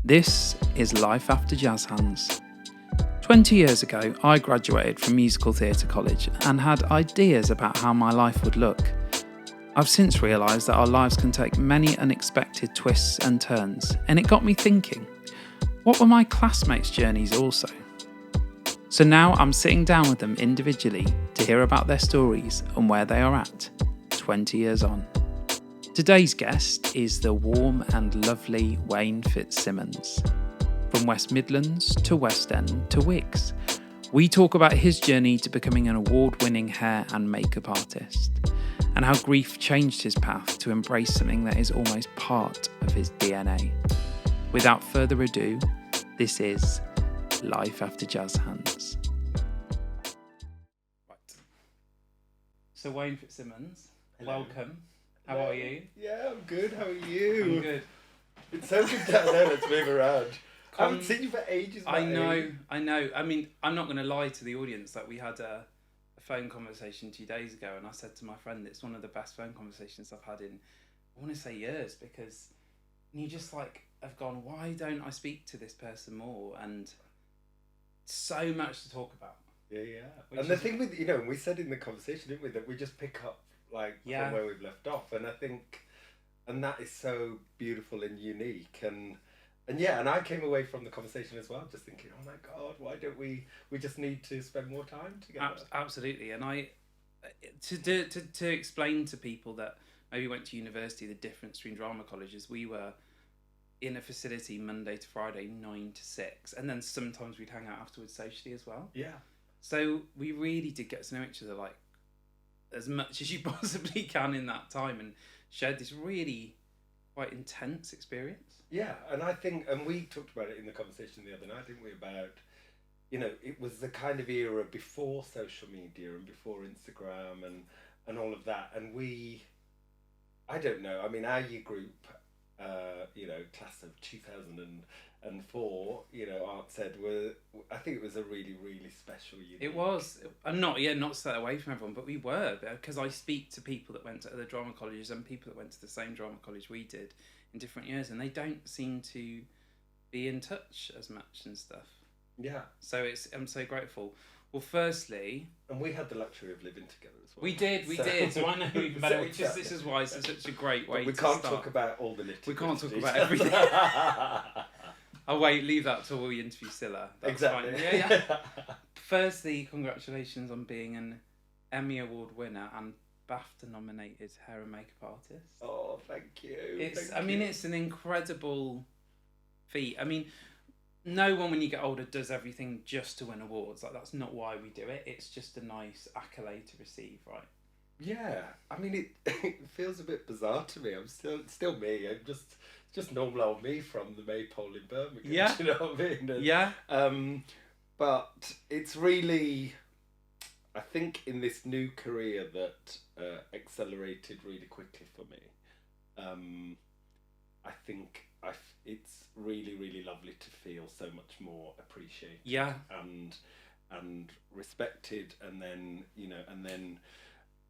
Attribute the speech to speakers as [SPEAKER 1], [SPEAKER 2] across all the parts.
[SPEAKER 1] This is Life After Jazz Hands. 20 years ago, I graduated from musical theatre college and had ideas about how my life would look. I've since realised that our lives can take many unexpected twists and turns, and it got me thinking, what were my classmates' journeys also? So now I'm sitting down with them individually to hear about their stories and where they are at, 20 years on. Today's guest is the warm and lovely Wayne Fitzsimmons. From West Midlands to West End to Wigs, we talk about his journey to becoming an award-winning hair and makeup artist, and how grief changed his path to embrace something that is almost part of his DNA. Without further ado, this is Life After Jazz Hands. Right. So Wayne Fitzsimmons,
[SPEAKER 2] Hello.
[SPEAKER 1] welcome. How are you?
[SPEAKER 2] Yeah, I'm good. How are you?
[SPEAKER 1] I'm good.
[SPEAKER 2] It's so good down there. Let's move around. I haven't seen you for ages.
[SPEAKER 1] I know. I mean, I'm not going to lie to the audience. Like, we had a phone conversation 2 days ago, and I said to my friend, it's one of the best phone conversations I've had in, I want to say years, because you just like have gone, why don't I speak to this person more? And so much to talk about.
[SPEAKER 2] Yeah. And the thing with, we said in the conversation, didn't we, that we just pick up from where we've left off, and I think, and that is so beautiful and unique, and I came away from the conversation as well just thinking, oh my God, why don't we just need to spend more time together.
[SPEAKER 1] Absolutely. And I to explain to people that maybe went to university the difference between drama colleges, we were in a facility Monday to Friday 9 to 6, and then sometimes we'd hang out afterwards socially as well.
[SPEAKER 2] Yeah,
[SPEAKER 1] so we really did get to know each other like as much as you possibly can in that time, and shared this really quite intense experience.
[SPEAKER 2] Yeah, and I think, and we talked about it in the conversation the other night, didn't we, about, it was the kind of era before social media and before Instagram and all of that, and I don't know, I mean, our year group, class of 2004, Art Ed I think it was a really, really special year.
[SPEAKER 1] It was, and not set away from everyone, but we were, because I speak to people that went to other drama colleges and people that went to the same drama college we did in different years, and they don't seem to be in touch as much and stuff.
[SPEAKER 2] Yeah.
[SPEAKER 1] So I'm so grateful. Well, firstly,
[SPEAKER 2] and we had the luxury of living together as well.
[SPEAKER 1] We did. So I know even better. This is why it's such a great way.
[SPEAKER 2] But we can't talk about all the nitty.
[SPEAKER 1] We can't talk about everything. Oh wait, leave that till we interview Scylla. That's
[SPEAKER 2] exactly.
[SPEAKER 1] Fine. Yeah. Firstly, congratulations on being an Emmy Award winner and Bafta-nominated hair and makeup artist.
[SPEAKER 2] Oh, thank you.
[SPEAKER 1] It's an incredible feat. I mean, no one when you get older does everything just to win awards. Like, that's not why we do it. It's just a nice accolade to receive, right?
[SPEAKER 2] Yeah. I mean, it feels a bit bizarre to me. I'm still me. I'm just normal old me from the Maypole in Birmingham.
[SPEAKER 1] Yeah.
[SPEAKER 2] Do you know what I mean? And,
[SPEAKER 1] yeah.
[SPEAKER 2] But it's really, I think, in this new career that accelerated really quickly for me. I think it's really, really lovely to feel so much more appreciated.
[SPEAKER 1] Yeah.
[SPEAKER 2] And respected, and then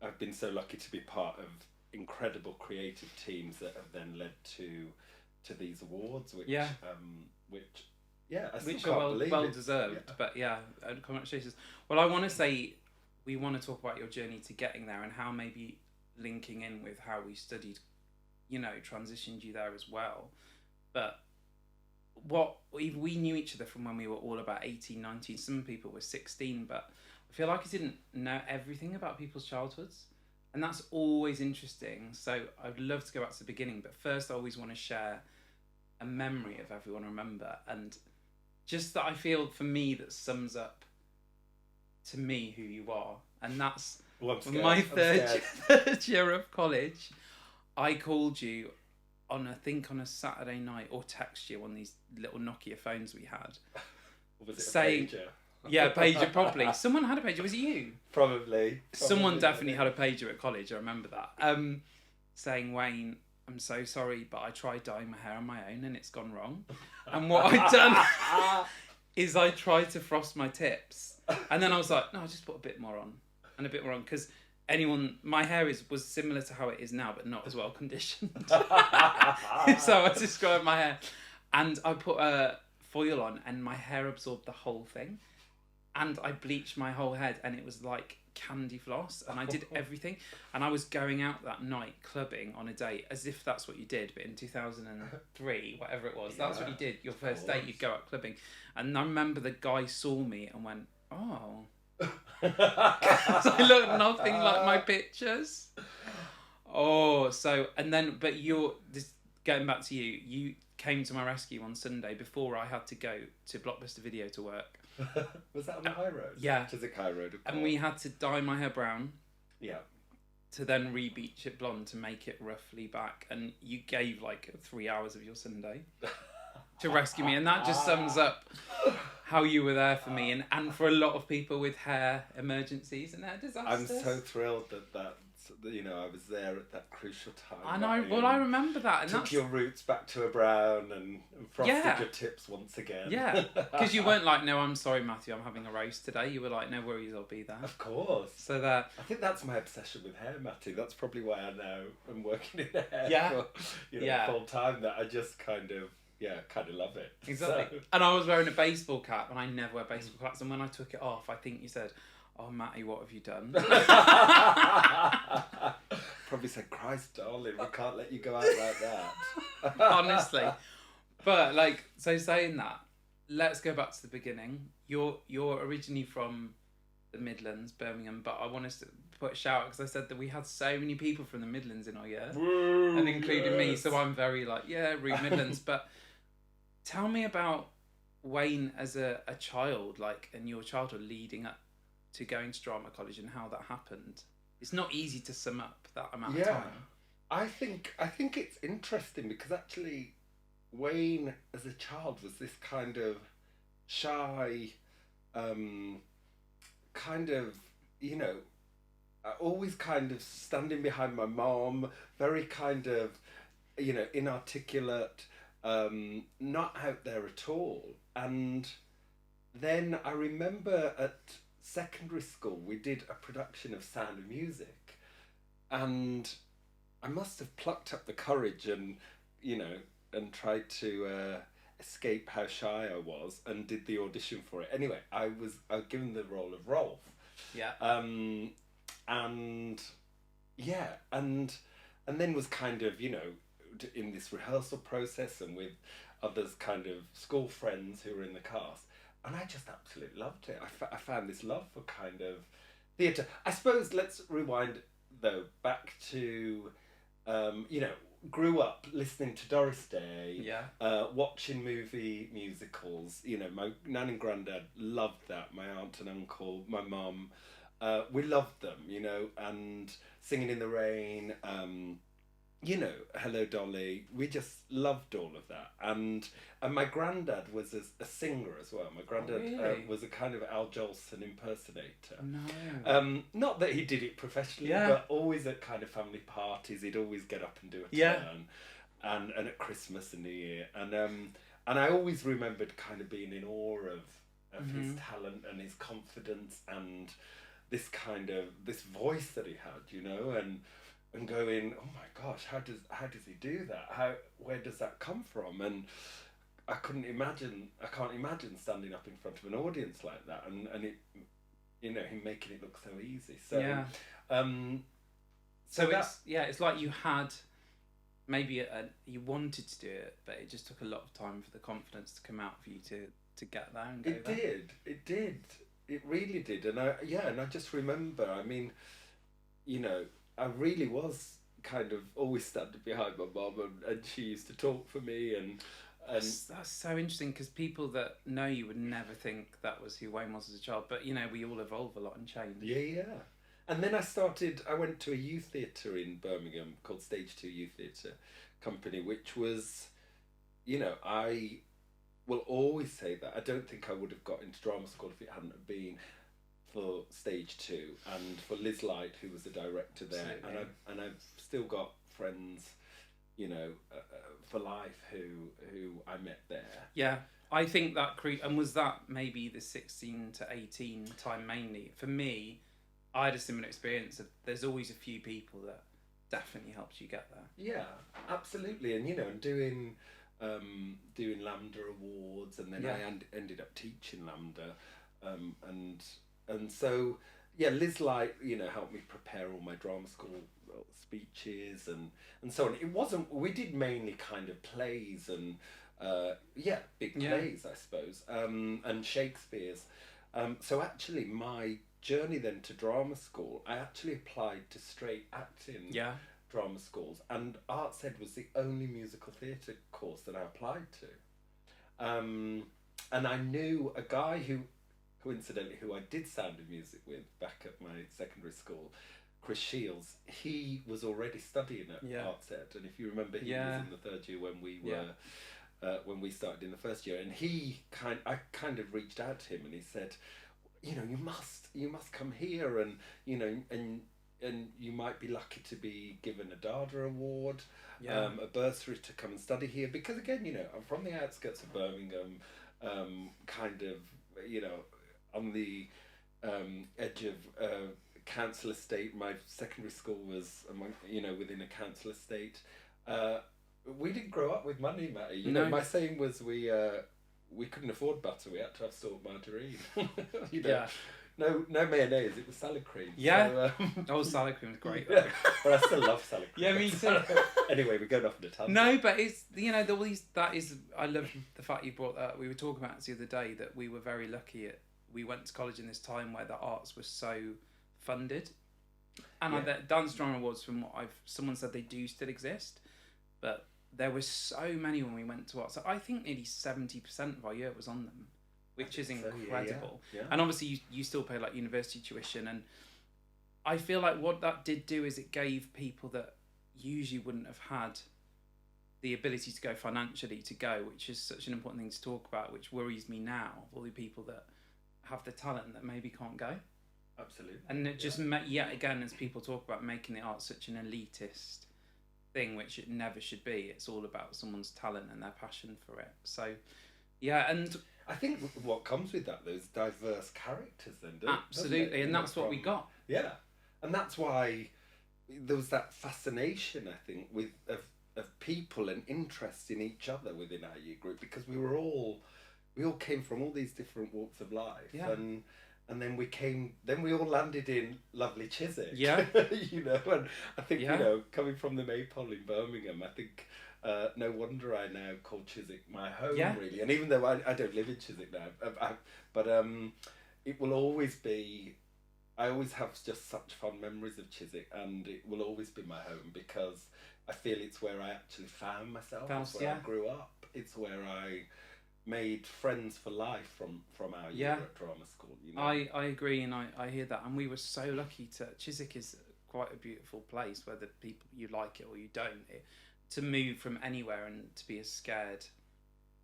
[SPEAKER 2] I've been so lucky to be part of incredible creative teams that have then led to these awards, which I still can't believe
[SPEAKER 1] well
[SPEAKER 2] it.
[SPEAKER 1] deserved. Yeah. But yeah, congratulations. Well, I want to say we want to talk about your journey to getting there and how maybe linking in with how we studied, transitioned you there as well. But we knew each other from when we were all about 18, 19. Some people were 16, but I feel like I didn't know everything about people's childhoods. And that's always interesting. So I'd love to go back to the beginning, but first I always want to share a memory of everyone I remember. And just that I feel, for me, that sums up to me who you are. And that's my third year of college. I called you on a Saturday night, or text you on these little Nokia phones we had.
[SPEAKER 2] Or was it
[SPEAKER 1] saying,
[SPEAKER 2] a pager?
[SPEAKER 1] Yeah, pager, probably. Someone had a pager. Was it you?
[SPEAKER 2] Probably.
[SPEAKER 1] Someone definitely had a pager at college. I remember that. Saying, Wayne, I'm so sorry, but I tried dyeing my hair on my own and it's gone wrong. And what I'd done is I tried to frost my tips. And then I was like, no, I'll just put a bit more on. And a bit more on. Because my hair was similar to how it is now, but not as well conditioned. So I described my hair. And I put a foil on and my hair absorbed the whole thing. And I bleached my whole head and it was like candy floss, and I did everything. And I was going out that night clubbing on a date as if that's what you did, but in 2003, whatever it was, that's what you did. Your first date, you'd go out clubbing. And I remember the guy saw me and went, oh. Because I look nothing like my pictures. Oh, so, and then, but this, going back to you, you came to my rescue on Sunday before I had to go to Blockbuster Video to work.
[SPEAKER 2] Was that on the high road?
[SPEAKER 1] Yeah.
[SPEAKER 2] Chiswick High Road, of course.
[SPEAKER 1] And we had to dye my hair brown.
[SPEAKER 2] Yeah.
[SPEAKER 1] To then re-bleach it blonde to make it roughly back. And you gave like 3 hours of your Sunday to rescue me. And that just sums up how you were there for me and for a lot of people with hair emergencies and hair disasters.
[SPEAKER 2] I'm so thrilled that I was there at that crucial time.
[SPEAKER 1] I remember that. And
[SPEAKER 2] took your roots back to a brown and frosted your tips once again.
[SPEAKER 1] Yeah, because you weren't like, no, I'm sorry, Matthew, I'm having a roast today. You were like, no worries, I'll be there.
[SPEAKER 2] Of course.
[SPEAKER 1] So that
[SPEAKER 2] I think that's my obsession with hair, Matty. That's probably why I now am working in hair for full time. That I just kind of love it.
[SPEAKER 1] Exactly. So. And I was wearing a baseball cap, and I never wear baseball caps. And when I took it off, I think you said, oh, Matty, what have you done?
[SPEAKER 2] Probably said, Christ, darling, we can't let you go out like that.
[SPEAKER 1] Honestly. But, like, so saying that, let's go back to the beginning. You're originally from the Midlands, Birmingham, but I want us to put a shout out because I said that we had so many people from the Midlands in our year.
[SPEAKER 2] Woo,
[SPEAKER 1] and including me, so I'm very like, root Midlands. But tell me about Wayne as a child, like, and your childhood leading up to going to drama college and how that happened. It's not easy to sum up that amount of time.
[SPEAKER 2] I think it's interesting because actually Wayne as a child was this kind of shy, kind of, always kind of standing behind my mom, very kind of, inarticulate, not out there at all. And then I remember at secondary school we did a production of Sound of Music, and I must have plucked up the courage and tried to escape how shy I was and did the audition for it. Anyway, I was given the role of Rolf.
[SPEAKER 1] Yeah.
[SPEAKER 2] And then was kind of in this rehearsal process and with others kind of school friends who were in the cast. And I just absolutely loved it. I found this love for kind of theatre. I suppose let's rewind, though, back to, grew up listening to Doris Day, watching musicals. My nan and granddad loved that. My aunt and uncle, my mum, we loved them, and Singing in the Rain, Hello Dolly. We just loved all of that. And my granddad was a singer as well. My granddad was a kind of Al Jolson impersonator.
[SPEAKER 1] No.
[SPEAKER 2] Not that he did it professionally, but always at kind of family parties, he'd always get up and do a turn. And at Christmas and New Year. And I always remembered kind of being in awe of his talent and his confidence and this voice that he had, and going, oh my gosh, how does he do that? Where does that come from? And I can't imagine standing up in front of an audience like that and it, him making it look so easy. So
[SPEAKER 1] it's like you had maybe you wanted to do it, but it just took a lot of time for the confidence to come out for you to get there and go there. It
[SPEAKER 2] really did. And I just remember, I really was kind of always standing behind my mum, and she used to talk for me. And
[SPEAKER 1] that's so interesting because people that know you would never think that was who Wayne was as a child. But we all evolve a lot and change.
[SPEAKER 2] Yeah. And then I went to a youth theatre in Birmingham called Stage 2 Youth Theatre Company, which was, I will always say that I don't think I would have got into drama school if it hadn't been for Stage 2 and for Liz Light, who was the director there. And I've still got friends, for life who I met there.
[SPEAKER 1] Yeah, I think that and was that maybe the 16 to 18 time mainly? For me, I had a similar experience of there's always a few people that definitely helped you get there.
[SPEAKER 2] Yeah, absolutely. And and doing doing Lambda Awards, and then
[SPEAKER 1] Yeah.
[SPEAKER 2] I ended up teaching Lambda, and so yeah, Liz Light, helped me prepare all my drama school speeches and so on. It wasn't. We did mainly kind of plays and big plays, I suppose, and Shakespeare's. So actually, my journey then to drama school, I actually applied to straight acting drama schools, and Arts Ed was the only musical theatre course that I applied to. And I knew a guy who, coincidentally, who I did Sound of Music with back at my secondary school, Chris Shields. He was already studying at Arts Ed, and if you remember, he was in the third year when we were when we started in the first year, and I kind of reached out to him, and he said, you must come here, and and you might be lucky to be given a Dada Award, a bursary to come and study here, because again, I'm from the outskirts of Birmingham, kind of, on the edge of council estate. My secondary school was within a council estate. We didn't grow up with money, Matty. You know, my saying was we couldn't afford butter. We had to have salt margarine. No mayonnaise. It was salad cream.
[SPEAKER 1] Yeah. So, salad cream was great.
[SPEAKER 2] Yeah. But I still love salad cream.
[SPEAKER 1] Yeah, me too.
[SPEAKER 2] Anyway, we're going off on a tangent.
[SPEAKER 1] No, but it's that is. I love the fact you brought that. We were talking about it the other day that we were very lucky. We went to college in this time where the arts were so funded, and the Dance Drama Awards, from what someone said, they do still exist, but there were so many when we went to arts. So I think nearly 70% of our year was on them, which is incredible.
[SPEAKER 2] Yeah.
[SPEAKER 1] And obviously you still pay like university tuition, and I feel like what that did do is it gave people that usually wouldn't have had the ability to go financially to go, which is such an important thing to talk about, which worries me now, all the people that have the talent that maybe can't go.
[SPEAKER 2] Absolutely.
[SPEAKER 1] And it just yet again, as people talk about making the arts such an elitist thing, which it never should be. It's all about someone's talent and their passion for it. So and
[SPEAKER 2] I think what comes with that, those diverse characters, then,
[SPEAKER 1] absolutely, and that's what we got.
[SPEAKER 2] Yeah, and that's why there was that fascination, I think, of people and interest in each other within our year group, because we all came from all these different walks of life, and then we all landed in lovely Chiswick. Yeah. And I think, coming from the Maypole in Birmingham, I think no wonder I now call Chiswick my home, really. And even though I don't live in Chiswick now, but it will always be, I always have just such fond memories of Chiswick, and it will always be my home, because I feel it's where I actually found myself. It's where I grew up. It's where I made friends for life from our year at drama school.
[SPEAKER 1] I agree, and I hear that, and we were so lucky Chiswick is quite a beautiful place, whether people you like it or you don't. To move from anywhere and to be a scared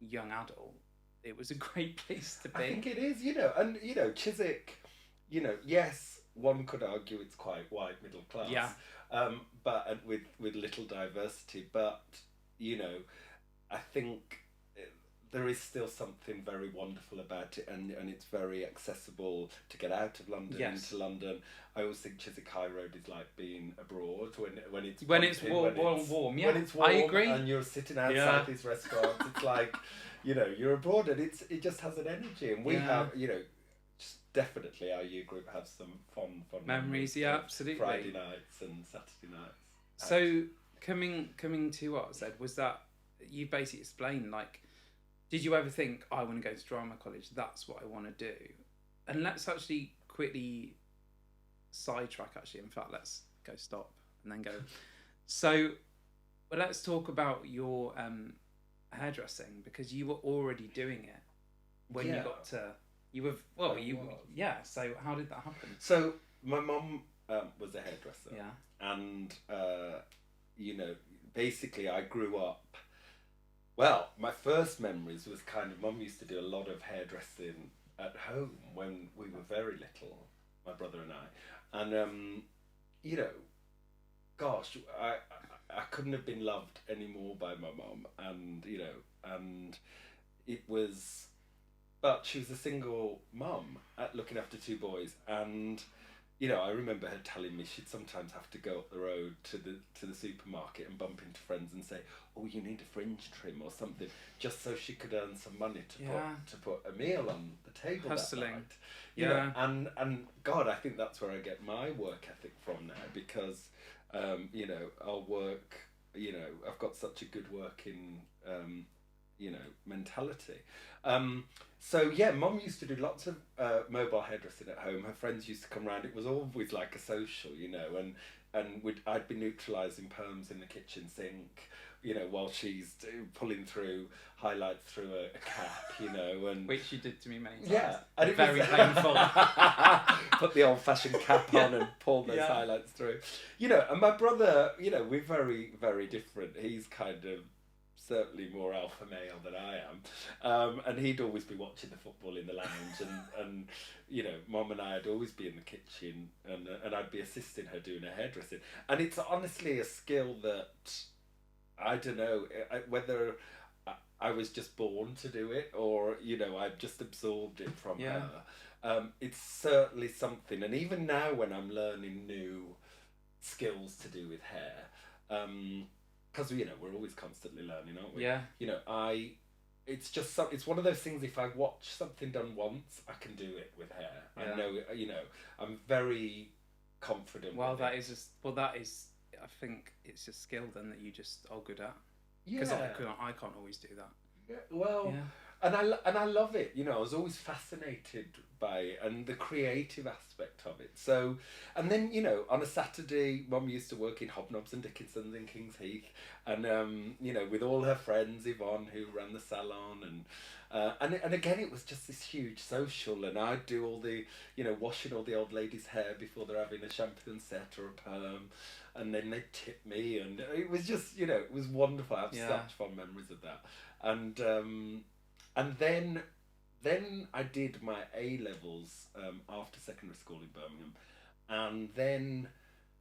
[SPEAKER 1] young adult, it was a great place to be.
[SPEAKER 2] I think it is, and Chiswick, yes, one could argue it's quite white middle class, but with little diversity, but I think there is still something very wonderful about it, and it's very accessible to get out of London into London. I always think Chiswick High Road is like being abroad when it's
[SPEAKER 1] warm. Yeah,
[SPEAKER 2] when it's warm,
[SPEAKER 1] I agree.
[SPEAKER 2] And you're sitting outside these restaurants. It's like you're abroad, and it just has an energy, and we have just definitely our year group has some fond
[SPEAKER 1] memories. Yeah, absolutely.
[SPEAKER 2] Friday nights and Saturday nights.
[SPEAKER 1] So coming to Arts Ed, was that you basically explained, like, did you ever think, I want to go to drama college, that's what I want to do? And let's actually quickly sidetrack, actually. In fact, let's go stop and then go. So, well, let's talk about your hairdressing, because you were already doing it when you got to... So how did that happen?
[SPEAKER 2] So my mum was a hairdresser.
[SPEAKER 1] Yeah.
[SPEAKER 2] And, basically I grew up... Well, my first memories was kind of, Mum used to do a lot of hairdressing at home when we were very little, my brother and I. And, gosh, I couldn't have been loved any more by my mum. And, and it was... But she was a single mum looking after two boys. And, you know, I remember her telling me she'd sometimes have to go up the road to the supermarket and bump into friends and say, "Oh, you need a fringe trim or something," just so she could earn some money to put a meal on the table.
[SPEAKER 1] Hustling.
[SPEAKER 2] That night. You know, and God, I think that's where I get my work ethic from now, because you know, I'll work. You know, I've got such a good working you know, mentality. So yeah, Mum used to do lots of mobile hairdressing at home. Her friends used to come round. It was always like a social, you know, and I'd be neutralising perms in the kitchen sink, you know, while she's pulling through highlights through a cap, you know, and
[SPEAKER 1] which you did to me many times.
[SPEAKER 2] Yeah, and it
[SPEAKER 1] very
[SPEAKER 2] was
[SPEAKER 1] painful.
[SPEAKER 2] Put the old-fashioned cap on and pull those highlights through, you know. And my brother, you know, we're very, very different. He's kind of certainly more alpha male than I am, and he'd always be watching the football in the lounge, and you know, Mum and I'd always be in the kitchen, and I'd be assisting her doing her hairdressing. And it's honestly a skill that I don't know whether I was just born to do it, or you know, I've just absorbed it from her. It's certainly something, and even now when I'm learning new skills to do with hair, because you know, we're always constantly learning, aren't we?
[SPEAKER 1] Yeah.
[SPEAKER 2] You know, it's just it's one of those things. If I watch something done once, I can do it with hair.
[SPEAKER 1] Yeah.
[SPEAKER 2] I know, you know, I'm very confident.
[SPEAKER 1] Well,
[SPEAKER 2] with
[SPEAKER 1] that
[SPEAKER 2] it.
[SPEAKER 1] is just I think it's a skill then that you just are good at.
[SPEAKER 2] Yeah.
[SPEAKER 1] Because I can't always do that.
[SPEAKER 2] Yeah. Well.
[SPEAKER 1] Yeah.
[SPEAKER 2] And I love it, you know. I was always fascinated by it and the creative aspect of it. So, and then, you know, on a Saturday, Mum used to work in Hobnobs and Dickinson's in King's Heath, and you know, with all her friends, Yvonne, who ran the salon, and again, it was just this huge social, and I'd do all the, you know, washing all the old ladies' hair before they're having a shampoo and set or a perm, and then they'd tip me, and it was just, you know, it was wonderful. I have such fond memories of that, and then I did my A-levels after secondary school in Birmingham, and then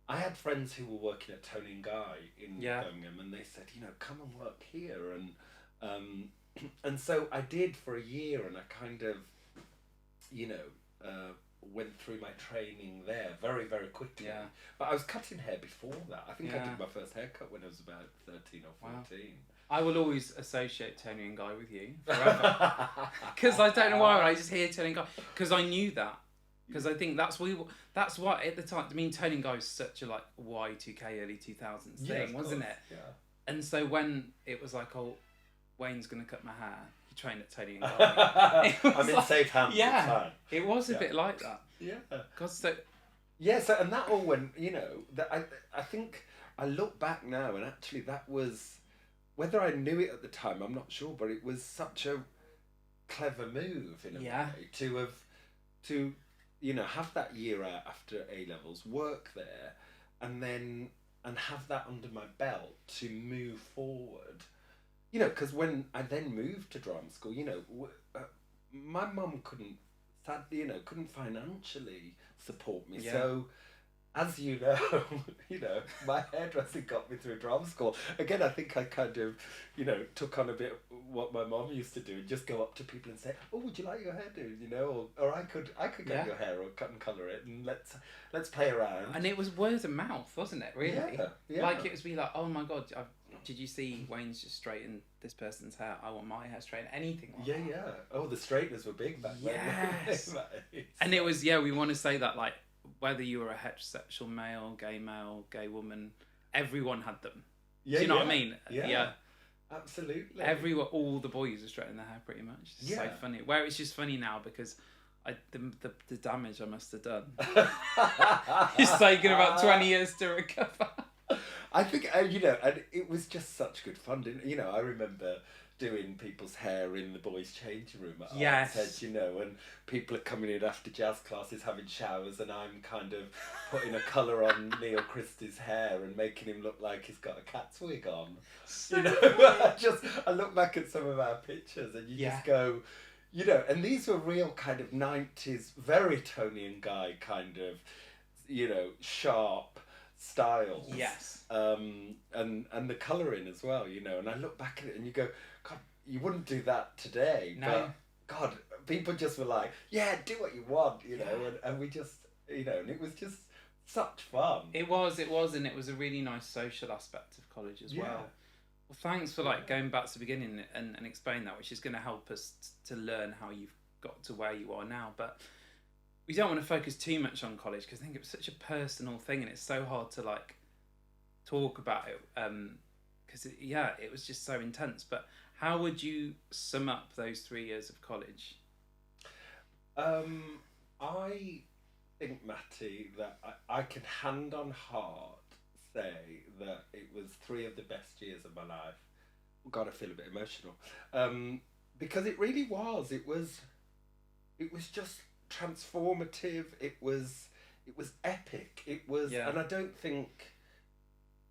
[SPEAKER 2] I had friends who were working at Tony and Guy in Birmingham, and they said, you know, come and work here, and so I did for a year, and I kind of, you know, went through my training there very, very quickly.
[SPEAKER 1] Yeah.
[SPEAKER 2] But I was cutting hair before that. I think I
[SPEAKER 1] Yeah.
[SPEAKER 2] did my first haircut when I was about 13 or 14.
[SPEAKER 1] Wow. I will always associate Tony and Guy with you forever, because I don't know why I just hear Tony and Guy, because I knew that, because I think that's what at the time. I mean, Tony and Guy was such a like Y2K early 2000s thing, wasn't it?
[SPEAKER 2] Yeah.
[SPEAKER 1] And so when it was like, oh, Wayne's gonna cut my hair, he trained at Tony and Guy.
[SPEAKER 2] I'm in safe hands.
[SPEAKER 1] Yeah,
[SPEAKER 2] it's fine.
[SPEAKER 1] it was a bit like that.
[SPEAKER 2] Yeah.
[SPEAKER 1] Cause so.
[SPEAKER 2] Yeah. So and that all went. You know, that I think I look back now, and actually that was. Whether I knew it at the time, I'm not sure, but it was such a clever move in a way to you know, have that year out after A-levels, work there, and have that under my belt to move forward. You know, because when I then moved to drama school, you know, my mum couldn't financially support me, so. As you know, my hairdressing got me through drama school. Again, I think I kind of, you know, took on a bit what my mom used to do, and just go up to people and say, "Oh, would you like your hairdo?" You know, or I could cut your hair or cut and colour it, and let's play around.
[SPEAKER 1] And it was word of mouth, wasn't it? Really?
[SPEAKER 2] Yeah.
[SPEAKER 1] Like it was be like, oh my god, did you see Wayne's just straightened this person's hair? I want my hair straightened. Anything like that.
[SPEAKER 2] Yeah. Oh, the straighteners were big back then.
[SPEAKER 1] Yes. And it was we want to say that like. Whether you were a heterosexual male, gay woman, everyone had them.
[SPEAKER 2] Yeah,
[SPEAKER 1] do you know what I mean?
[SPEAKER 2] Yeah. Absolutely.
[SPEAKER 1] All the boys were straightening their hair pretty much. It's so funny. Where it's just funny now because the damage I must have done. It's taken about 20 years to recover.
[SPEAKER 2] I think, you know, and it was just such good fun. You know, I remember doing people's hair in the boys' changing room at Arts Edge, you know, and people are coming in after jazz classes having showers, and I'm kind of putting a colour on Neil Christie's hair and making him look like he's got a cat's wig on. You know, I look back at some of our pictures and you just go, you know, and these were real kind of 90s, very Tony and Guy kind of, you know, sharp styles.
[SPEAKER 1] Yes.
[SPEAKER 2] And the colouring as well, you know, and I look back at it and you go, God, you wouldn't do that today.
[SPEAKER 1] No.
[SPEAKER 2] But God, people just were like, yeah, do what you want, you know, and we just, you know, and it was just such fun.
[SPEAKER 1] It was, and it was a really nice social aspect of college as well. Well, thanks for going back to the beginning and explaining that, which is going to help us to learn how you've got to where you are now. But we don't want to focus too much on college because I think it was such a personal thing, and it's so hard to talk about it because it was just so intense. But how would you sum up those 3 years of college?
[SPEAKER 2] I think, Matty, that I can hand on heart say that it was 3 of the best years of my life. God, I feel a bit emotional. Because it really was. It was just transformative. It was epic. It was, and I don't think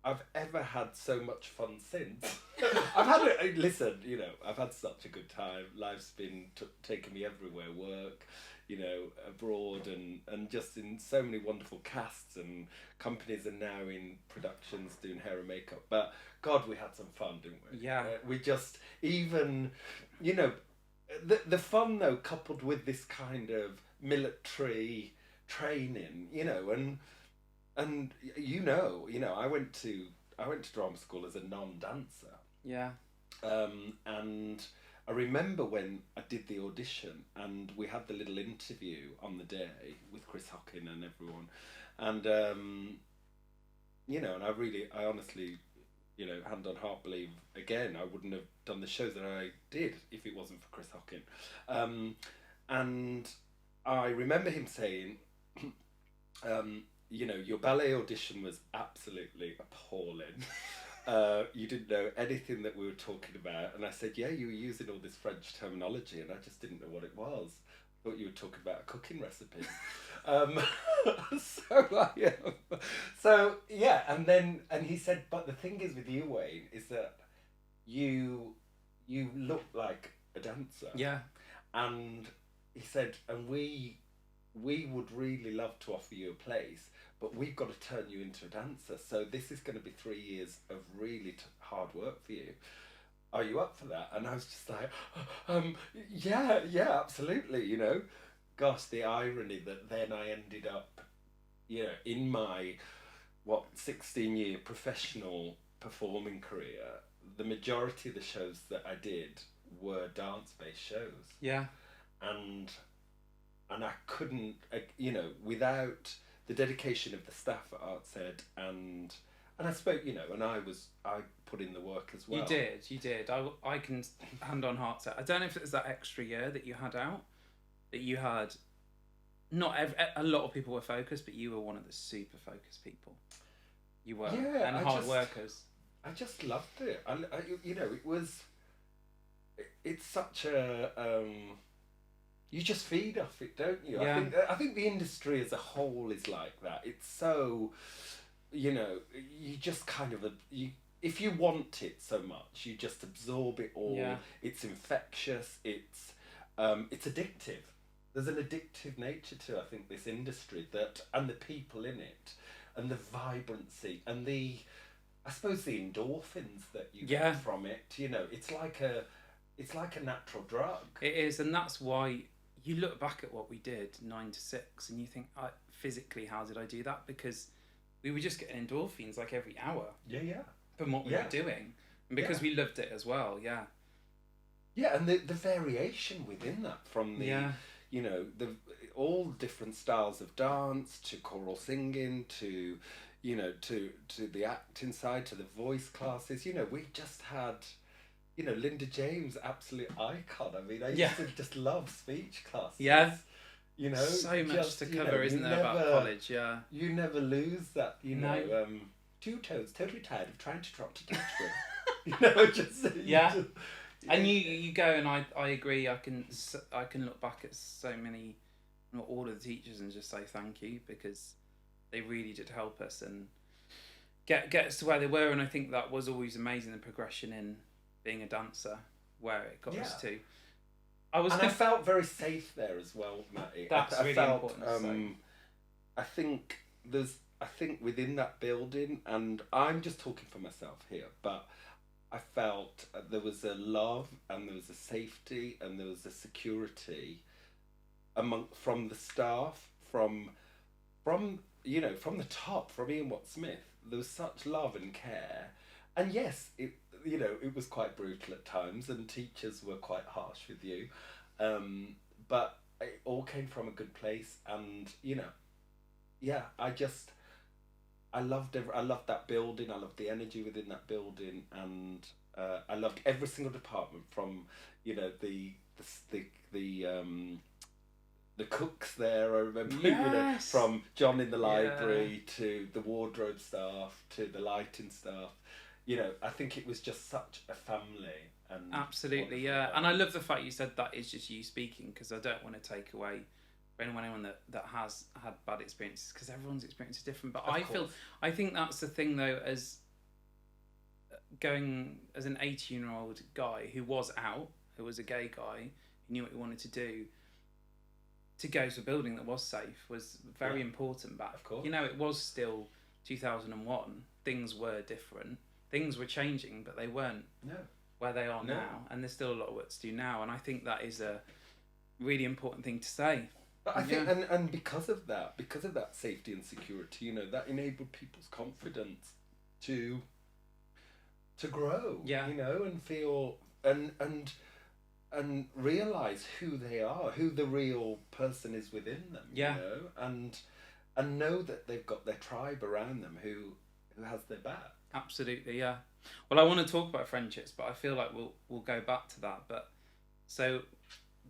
[SPEAKER 2] I've ever had so much fun since. I've had such a good time. Life's been taking me everywhere, work, abroad and just in so many wonderful casts, and companies are now in productions doing hair and makeup. But God, we had some fun, didn't we?
[SPEAKER 1] Yeah.
[SPEAKER 2] We just, even, the fun though, coupled with this kind of military training, and I went to drama school as a non-dancer.
[SPEAKER 1] Yeah.
[SPEAKER 2] And I remember when I did the audition and we had the little interview on the day with Chris Hockin and everyone, and and I honestly, hand on heart believe again I wouldn't have done the shows that I did if it wasn't for Chris Hockin. And I remember him saying, your ballet audition was absolutely appalling. You didn't know anything that we were talking about. And I said, yeah, you were using all this French terminology and I just didn't know what it was. I thought you were talking about a cooking recipe. And he said, but the thing is with you, Wayne, is that you look like a dancer.
[SPEAKER 1] Yeah.
[SPEAKER 2] And he said, and we would really love to offer you a place, but we've got to turn you into a dancer. So this is going to be 3 years of really hard work for you. Are you up for that? And I was just like, yeah, absolutely. Gosh, the irony that then I ended up, in my 16-year professional performing career, the majority of the shows that I did were dance-based shows.
[SPEAKER 1] Yeah.
[SPEAKER 2] And I couldn't, without the dedication of the staff at ArtsEd and I spoke, and I put in the work as well.
[SPEAKER 1] You did. I can hand on heart say, I don't know if it was that extra year that you had out, that you had, a lot of people were focused, but you were one of the super focused people. You were, and hard workers.
[SPEAKER 2] I just loved it. It's such a, you just feed off it, don't you?
[SPEAKER 1] Yeah.
[SPEAKER 2] I think the industry as a whole is like that. It's so, you just kind of, if you want it so much, you just absorb it all.
[SPEAKER 1] Yeah.
[SPEAKER 2] It's infectious. It's addictive. There's an addictive nature to, I think, this industry and the people in it, and the vibrancy and I suppose the endorphins that you get from it. It's like a natural drug.
[SPEAKER 1] It is, and that's why you look back at what we did 9 to 6 and you think, physically, how did I do that? Because we were just getting endorphins like every hour.
[SPEAKER 2] Yeah.
[SPEAKER 1] From what we were doing. And because we loved it as well, yeah. Yeah,
[SPEAKER 2] and the variation within that from the, all different styles of dance to choral singing to, to the acting side, to the voice classes. We just had... Linda James, absolute icon. I mean, I used to just love speech classes.
[SPEAKER 1] Yeah. So much to cover, isn't there, about college? Yeah.
[SPEAKER 2] You never lose that, two toes, totally tired of trying to trot to catch me.
[SPEAKER 1] And you go, and I agree. I can look back at so many, not all of the teachers, and just say thank you, because they really did help us and get us to where they were. And I think that was always amazing, the progression in being a dancer, where it got us to. I
[SPEAKER 2] felt very safe there as well, Matty.
[SPEAKER 1] That's really important.
[SPEAKER 2] I think within that building, and I'm just talking for myself here, but I felt there was a love and there was a safety and there was a security from the staff, from from from the top, from Ian Watt Smith, there was such love and care, and yes, it was quite brutal at times, and teachers were quite harsh with you, but it all came from a good place, and yeah, I loved that building. I loved the energy within that building, and I loved every single department from the the the um the cooks there. I remember,
[SPEAKER 1] Yes.
[SPEAKER 2] from John in the library to the wardrobe staff to the lighting staff. I think it was just such a family. And
[SPEAKER 1] Absolutely, yeah. And I love the fact you said that is just you speaking, because I don't want to take away for anyone that has had bad experiences, because everyone's experience is different. But I think that's the thing though, as going as an 18-year-old guy who was out, who was a gay guy, who knew what he wanted to do, to go to a building that was safe was very important back.
[SPEAKER 2] Of course.
[SPEAKER 1] It was still 2001. Things were different. Things were changing, but they weren't where they are now. And there's still a lot of work to do now. And I think that is a really important thing to say.
[SPEAKER 2] But I think, and because of that safety and security, that enabled people's confidence to grow.
[SPEAKER 1] Yeah.
[SPEAKER 2] And feel and realize who they are, who the real person is within them.
[SPEAKER 1] Yeah.
[SPEAKER 2] And know that they've got their tribe around them who has their back.
[SPEAKER 1] Absolutely, yeah. Well, I want to talk about friendships, but I feel like we'll go back to that. But so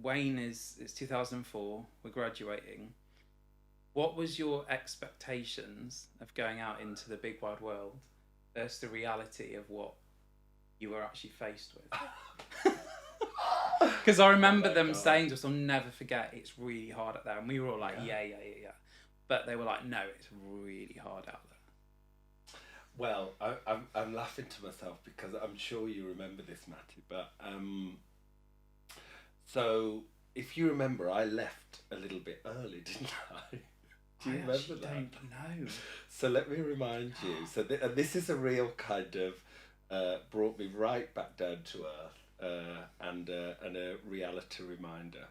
[SPEAKER 1] Wayne it's 2004. We're graduating. What was your expectations of going out into the big wide world versus the reality of what you were actually faced with? Because I remember them saying to us, I'll never forget, it's really hard out there. And we were all like, yeah. But they were like, no, it's really hard out there.
[SPEAKER 2] Well, I'm laughing to myself because I'm sure you remember this, Matty. But so if you remember, I left a little bit early, didn't I? Do you remember that?
[SPEAKER 1] I don't know.
[SPEAKER 2] So let me remind you. So this is a real kind of brought me right back down to earth, and a reality reminder.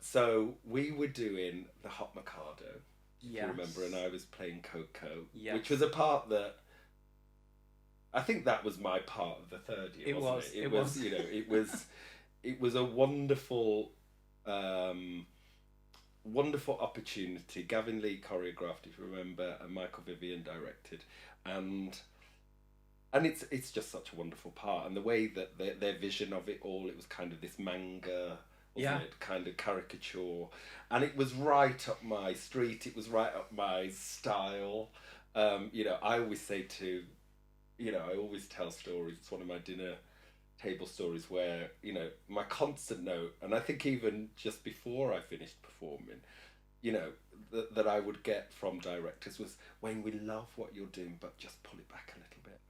[SPEAKER 2] So we were doing the Hot Mikado, if you remember, and I was playing Coco, which was a part that I think that was my part of the third year. It was it was a wonderful wonderful opportunity. Gavin Lee choreographed, if you remember, and Michael Vivian directed, and it's just such a wonderful part, and the way that their vision of it all, it was kind of this manga, wasn't it? Kind of caricature, and it was right up my street. It was right up my style. I always say to, I always tell stories. It's one of my dinner table stories where, my constant note, and I think even just before I finished performing, that I would get from directors was, Wayne, we love what you're doing, but just pull it back a little bit.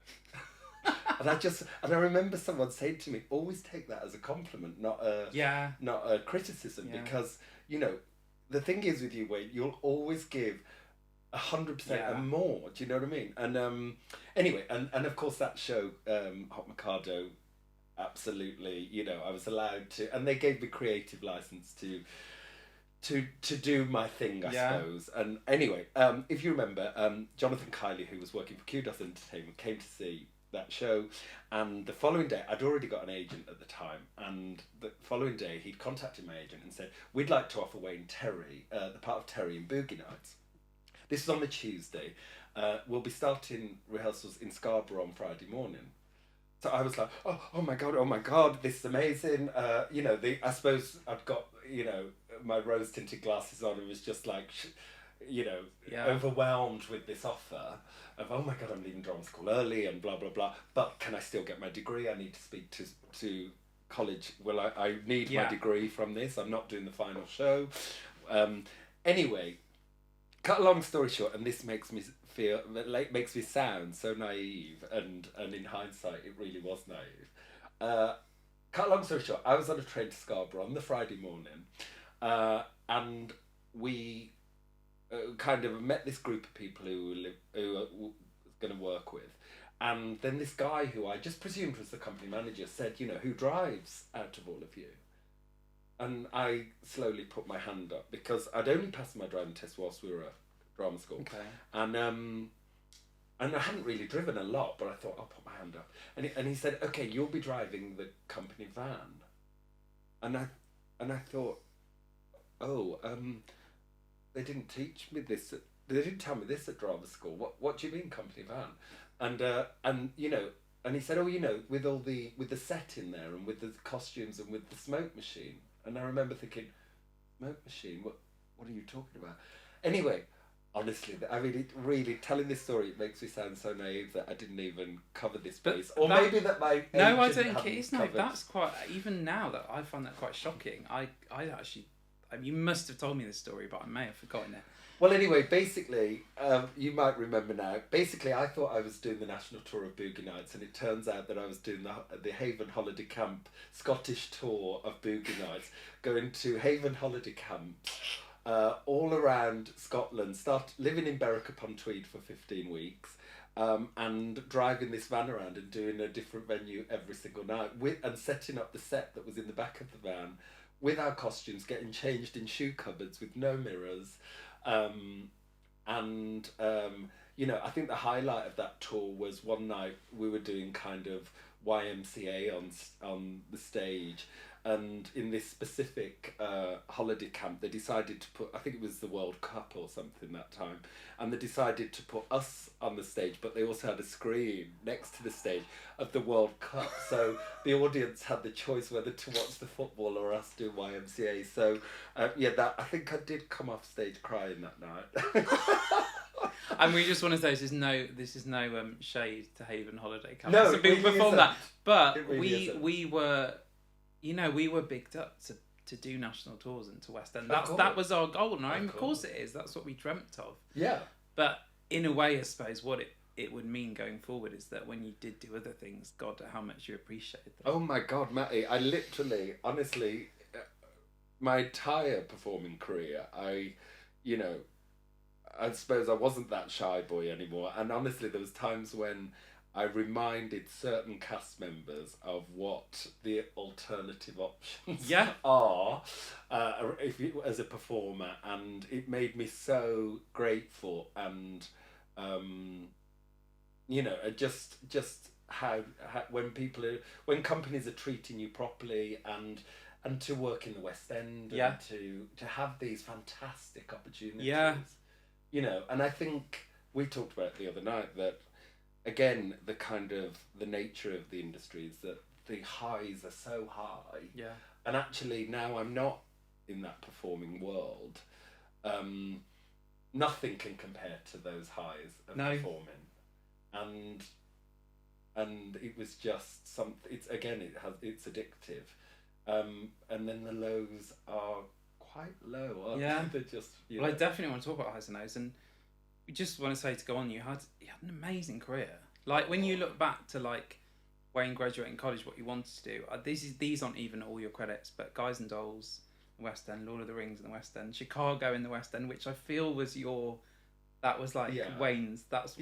[SPEAKER 2] and I remember someone saying to me, always take that as a compliment, not a criticism, because the thing is with you, Wayne, you'll always give 100% and more. Do you know what I mean? And anyway, and of course that show, Hot Mikado, absolutely, I was allowed to, and they gave me creative license to do my thing, I suppose. And anyway, if you remember, Jonathan Kiley, who was working for Kudos Entertainment, came to see that show, and the following day, I'd already got an agent at the time, and the following day he'd contacted my agent and said, we'd like to offer Wayne Terry the part of Terry in Boogie Nights. This is on the Tuesday. We'll be starting rehearsals in Scarborough on Friday morning. So I was like, oh my god, this is amazing. I suppose I'd got, my rose tinted glasses on and was just like, overwhelmed with this offer of, oh my god, I'm leaving drama school early and blah blah blah, but can I still get my degree? I need to speak to college. Well, I need my degree from this. I'm not doing the final show. Anyway, cut a long story short, and this makes me sound so naive, and in hindsight it really was naive. Cut a long story short, I was on a train to Scarborough on the Friday morning, and we kind of met this group of people who I was going to work with, and then this guy who I just presumed was the company manager said, who drives out of all of you? And I slowly put my hand up, because I'd only passed my driving test whilst we were drama school.
[SPEAKER 1] Okay.
[SPEAKER 2] And I hadn't really driven a lot, but I thought I'll put my hand up. And he said, "Okay, you'll be driving the company van." And I thought, "Oh, they didn't teach me this. They didn't tell me this at drama school. What do you mean company van?" And you know, and he said, "Oh, you know, with the set in there and with the costumes and with the smoke machine." And I remember thinking, "Smoke machine? What are you talking about?" Anyway. Honestly, I mean, it really, telling this story, it makes me sound so naive that I didn't even cover this place. Or maybe that my
[SPEAKER 1] No, I
[SPEAKER 2] agent
[SPEAKER 1] don't think it is. No,
[SPEAKER 2] covered.
[SPEAKER 1] that's quite, even now that I find that quite shocking. I actually, you must have told me this story, but I may have forgotten it.
[SPEAKER 2] Well, anyway, basically, you might remember now. Basically, I thought I was doing the national tour of Boogie Nights, and it turns out that I was doing the Haven Holiday Camp Scottish tour of Boogie Nights, going to Haven Holiday Camps. All around Scotland, living in Berwick-upon-Tweed for 15 weeks, and driving this van around and doing a different venue every single night, and setting up the set that was in the back of the van with our costumes, getting changed in shoe cupboards with no mirrors. You know, I think the highlight of that tour was one night we were doing kind of YMCA on the stage. And in this specific holiday camp, they decided to put, I think it was the World Cup or something that time, and they decided to put us on the stage, but they also had a screen next to the stage of the World Cup. So the audience had the choice whether to watch the football or us do YMCA. So I think I did come off stage crying that night.
[SPEAKER 1] And we just want to say this is no shade to Haven Holiday Camp.
[SPEAKER 2] No,
[SPEAKER 1] so people perform that, but
[SPEAKER 2] really
[SPEAKER 1] we were. You know, we were bigged up to do national tours and to West End. That was our goal, and of course it is. That's what we dreamt of.
[SPEAKER 2] Yeah.
[SPEAKER 1] But in a way, I suppose what it would mean going forward is that when you did do other things, God, how much you appreciated them.
[SPEAKER 2] Oh my God, Matty! I literally, honestly, my entire performing career, I suppose I wasn't that shy boy anymore. And honestly, there was times when I reminded certain cast members of what the alternative options are as a performer, and it made me so grateful. And just how when companies are treating you properly, and to work in the West End, and to have these fantastic opportunities, and I think we talked about it the other night that. Again, the nature of the industry is that the highs are so high.
[SPEAKER 1] Yeah.
[SPEAKER 2] And actually now I'm not in that performing world. Nothing can compare to those highs of performing. And it was just something. It's addictive. And then the lows are quite low, aren't they? They're just.
[SPEAKER 1] I definitely want to talk about highs and lows, and we just want to say to go on. You had an amazing career. Like when you look back to like Wayne graduating college, what you wanted to do. These aren't even all your credits, but Guys and Dolls, the West End, Lord of the Rings in the West End, Chicago in the West End, which I feel was that was like Wayne's. That's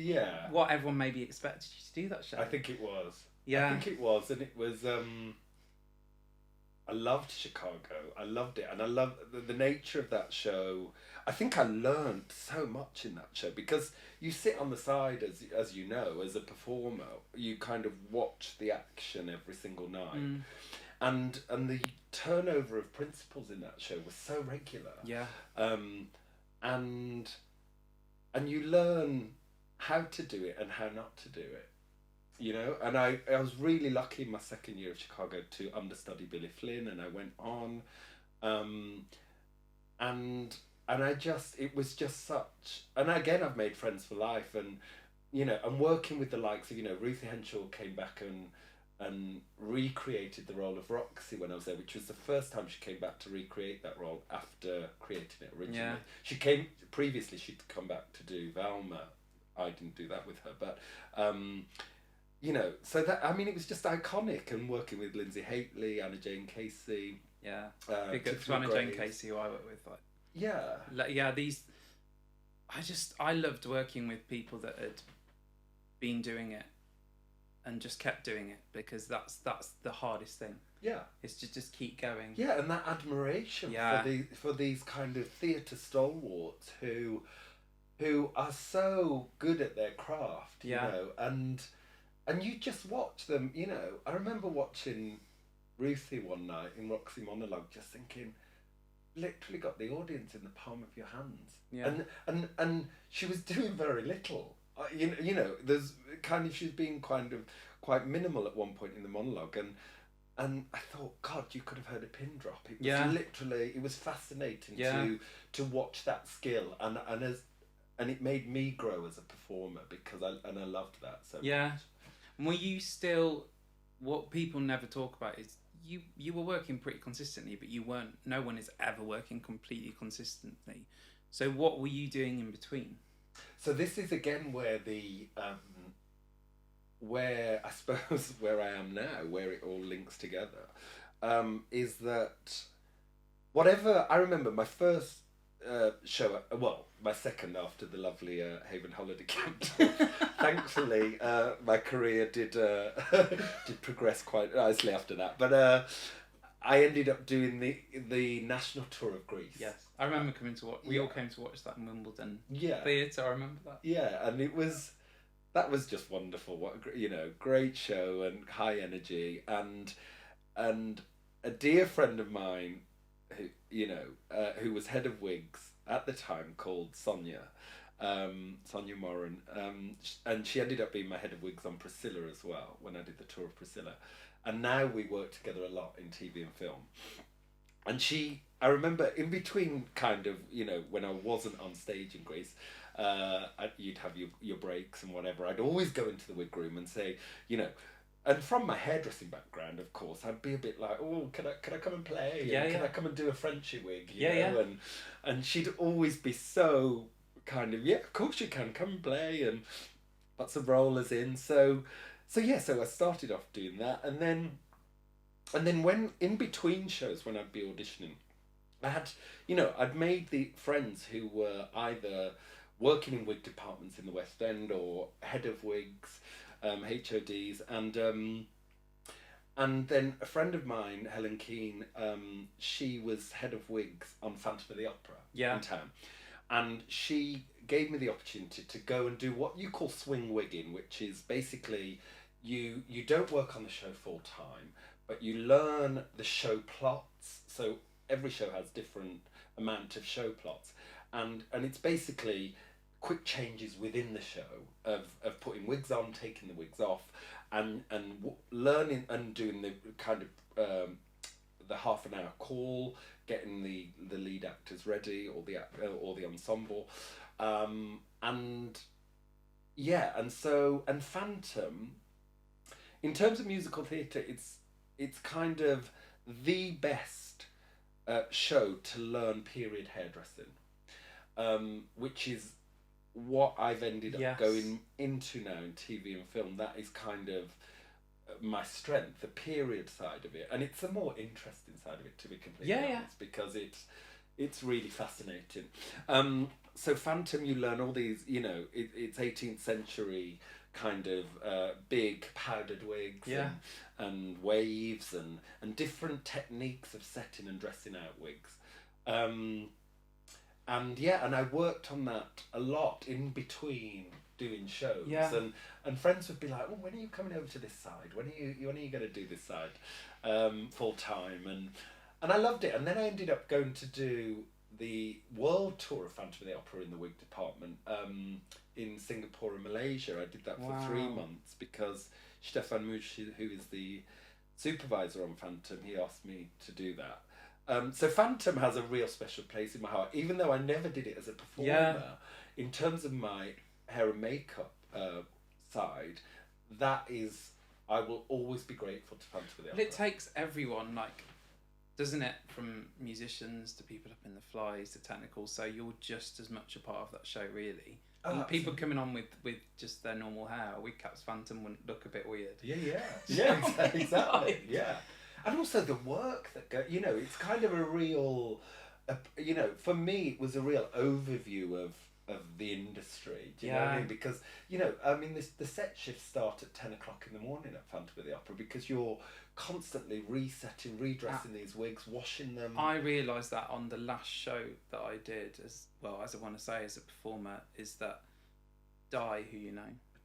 [SPEAKER 1] what everyone maybe expected you to do that show.
[SPEAKER 2] I think it was.
[SPEAKER 1] Yeah.
[SPEAKER 2] I think it was, and it was. I loved Chicago. I loved it, and I loved the nature of that show. I think I learned so much in that show because you sit on the side, as you know, as a performer, you kind of watch the action every single night, and the turnover of principals in that show was so regular.
[SPEAKER 1] Yeah.
[SPEAKER 2] And you learn how to do it and how not to do it. And I was really lucky in my second year of Chicago to understudy Billy Flynn, and I went on, and it was just such, and again I've made friends for life, and I'm working with the likes of Ruthie Henshaw came back and recreated the role of Roxy when I was there, which was the first time she came back to recreate that role after creating it originally. Yeah. She'd come back to do Velma. I didn't do that with her, but. So that, I mean, it was just iconic, and working with Lindsay Haitley, Anna Jane Casey.
[SPEAKER 1] Yeah. Big up to Anna Jane Casey, who I work with. I loved working with people that had been doing it and just kept doing it, because that's the hardest thing.
[SPEAKER 2] Yeah.
[SPEAKER 1] It's to just keep going.
[SPEAKER 2] Yeah, and that admiration for these kind of theatre stalwarts who, who are so good at their craft, you
[SPEAKER 1] Yeah.
[SPEAKER 2] know, and you just watch them, you know. I remember watching Ruthie one night in Roxy Monologue, just thinking, literally got the audience in the palm of your hands.
[SPEAKER 1] Yeah.
[SPEAKER 2] And she was doing very little. You know, there's kind of, she's being kind of quite minimal at one point in the monologue, and I thought, God, you could have heard a pin drop. It was literally, it was fascinating to watch that skill, and it made me grow as a performer because I loved that so much.
[SPEAKER 1] And were you still, what people never talk about is you were working pretty consistently, but you weren't. No one is ever working completely consistently. So what were you doing in between?
[SPEAKER 2] So this is again where the where I suppose where I am now, where it all links together, is that whatever I remember my first show, well, my second after the lovely Haven Holiday Camp. Thankfully, my career did progress quite nicely after that. But I ended up doing the national tour of Greece.
[SPEAKER 1] Yes, I remember coming to watch. We all came to watch that in Wimbledon
[SPEAKER 2] Yeah.
[SPEAKER 1] Theatre. I remember that.
[SPEAKER 2] Yeah, and that was just wonderful. What great show and high energy, and a dear friend of mine who was head of Wigs at the time, called Sonia Moran, and she ended up being my head of Wigs on Priscilla as well when I did the tour of Priscilla, and now we work together a lot in TV and film. And I remember in between, kind of, when I wasn't on stage in Greece, you'd have your breaks and whatever. I'd always go into the wig room and say, and from my hairdressing background, of course, I'd be a bit like, oh, can I come and play? Can I come and do a Frenchy wig? You know? And she'd always be so kind of, yeah, of course you can, come and play, and lots of rollers in. So I started off doing that, and then when in between shows, when I'd be auditioning, I had, I'd made the friends who were either working in wig departments in the West End or head of wigs, HODs, and then a friend of mine, Helen Keane, she was head of wigs on Phantom of the Opera in town, and she gave me the opportunity to go and do what you call swing wigging, which is basically you don't work on the show full time, but you learn the show plots. So every show has different amount of show plots, and it's basically quick changes within the show of putting wigs on, taking the wigs off, and learning and doing the kind of the half an hour call, getting the lead actors ready, or the ensemble, and Phantom, in terms of musical theatre, it's kind of the best show to learn period hairdressing, which is what I've ended up going into now in TV and film. That is kind of my strength, the period side of it, and it's a more interesting side of it, to be completely honest, because it's really fascinating. So Phantom, you learn all these, it's 18th century kind of big powdered wigs and waves and different techniques of setting and dressing out wigs. And I worked on that a lot in between doing shows, and friends would be like, "Oh, when are you coming over to this side? When are you going to do this side full time?" And I loved it. And then I ended up going to do the world tour of Phantom of the Opera in the wig department in Singapore and Malaysia. I did that for 3 months because Stefan Musch, who is the supervisor on Phantom, he asked me to do that. So Phantom has a real special place in my heart, even though I never did it as a performer. In terms of my hair and makeup side, I will always be grateful to Phantom of the Opera.
[SPEAKER 1] But it takes everyone, doesn't it, from musicians to people up in the flies to technical, so you're just as much a part of that show, really. And people coming on with just their normal hair, wig caps, Phantom wouldn't look a bit weird.
[SPEAKER 2] Yeah, exactly. Yeah. And also the work that it's kind of a real, for me, it was a real overview of the industry. Do you know what I mean? Because, you know, I mean, the set shifts start at 10 o'clock in the morning at Phantom of the Opera because you're constantly resetting, redressing these wigs, washing them.
[SPEAKER 1] I realised that on the last show that I did, as well as I want to say as a performer, is that Di, who you know,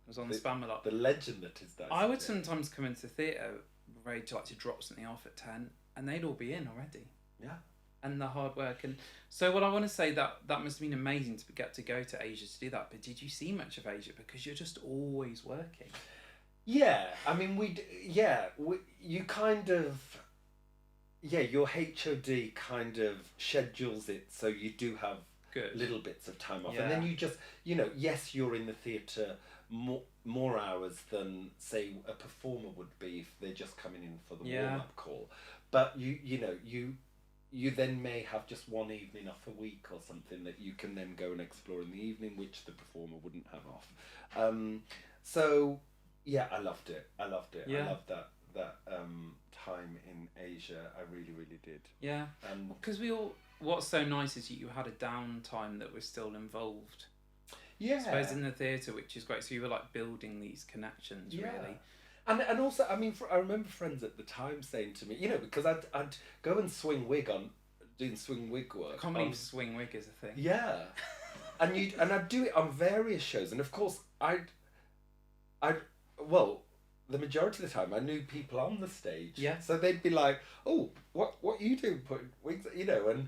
[SPEAKER 1] was on the Spam a lot.
[SPEAKER 2] The legend that is Di.
[SPEAKER 1] I would sometimes come into the theatre ready to like to drop something off at 10 and they'd all be in already.
[SPEAKER 2] Yeah.
[SPEAKER 1] And the hard work. And so what I want to say, that must have been amazing to get to go to Asia to do that. But did you see much of Asia? Because you're just always working.
[SPEAKER 2] Yeah, I mean, you kind of, your HOD kind of schedules it so you do have little bits of time off. And then you just, you know, yes, you're in the theatre more hours than, say, a performer would be if they're just coming in for the warm-up call. But, you then may have just one evening off a week or something that you can then go and explore in the evening, which the performer wouldn't have off. So, yeah, I loved it. Yeah. I loved that time in Asia. I really, really did.
[SPEAKER 1] Yeah. Because what's so nice is you had a downtime that was still involved.
[SPEAKER 2] Yeah.
[SPEAKER 1] I suppose in the theatre, which is great. So you were like building these connections, really.
[SPEAKER 2] And also, I mean, I remember friends at the time saying to me, you know, because I'd go and swing wig doing swing wig work.
[SPEAKER 1] I can't believe swing wig is a thing.
[SPEAKER 2] Yeah. and I'd do it on various shows. And of course, well, the majority of the time I knew people on the stage.
[SPEAKER 1] Yeah.
[SPEAKER 2] So they'd be like, oh, what you do, putting wigs, you know,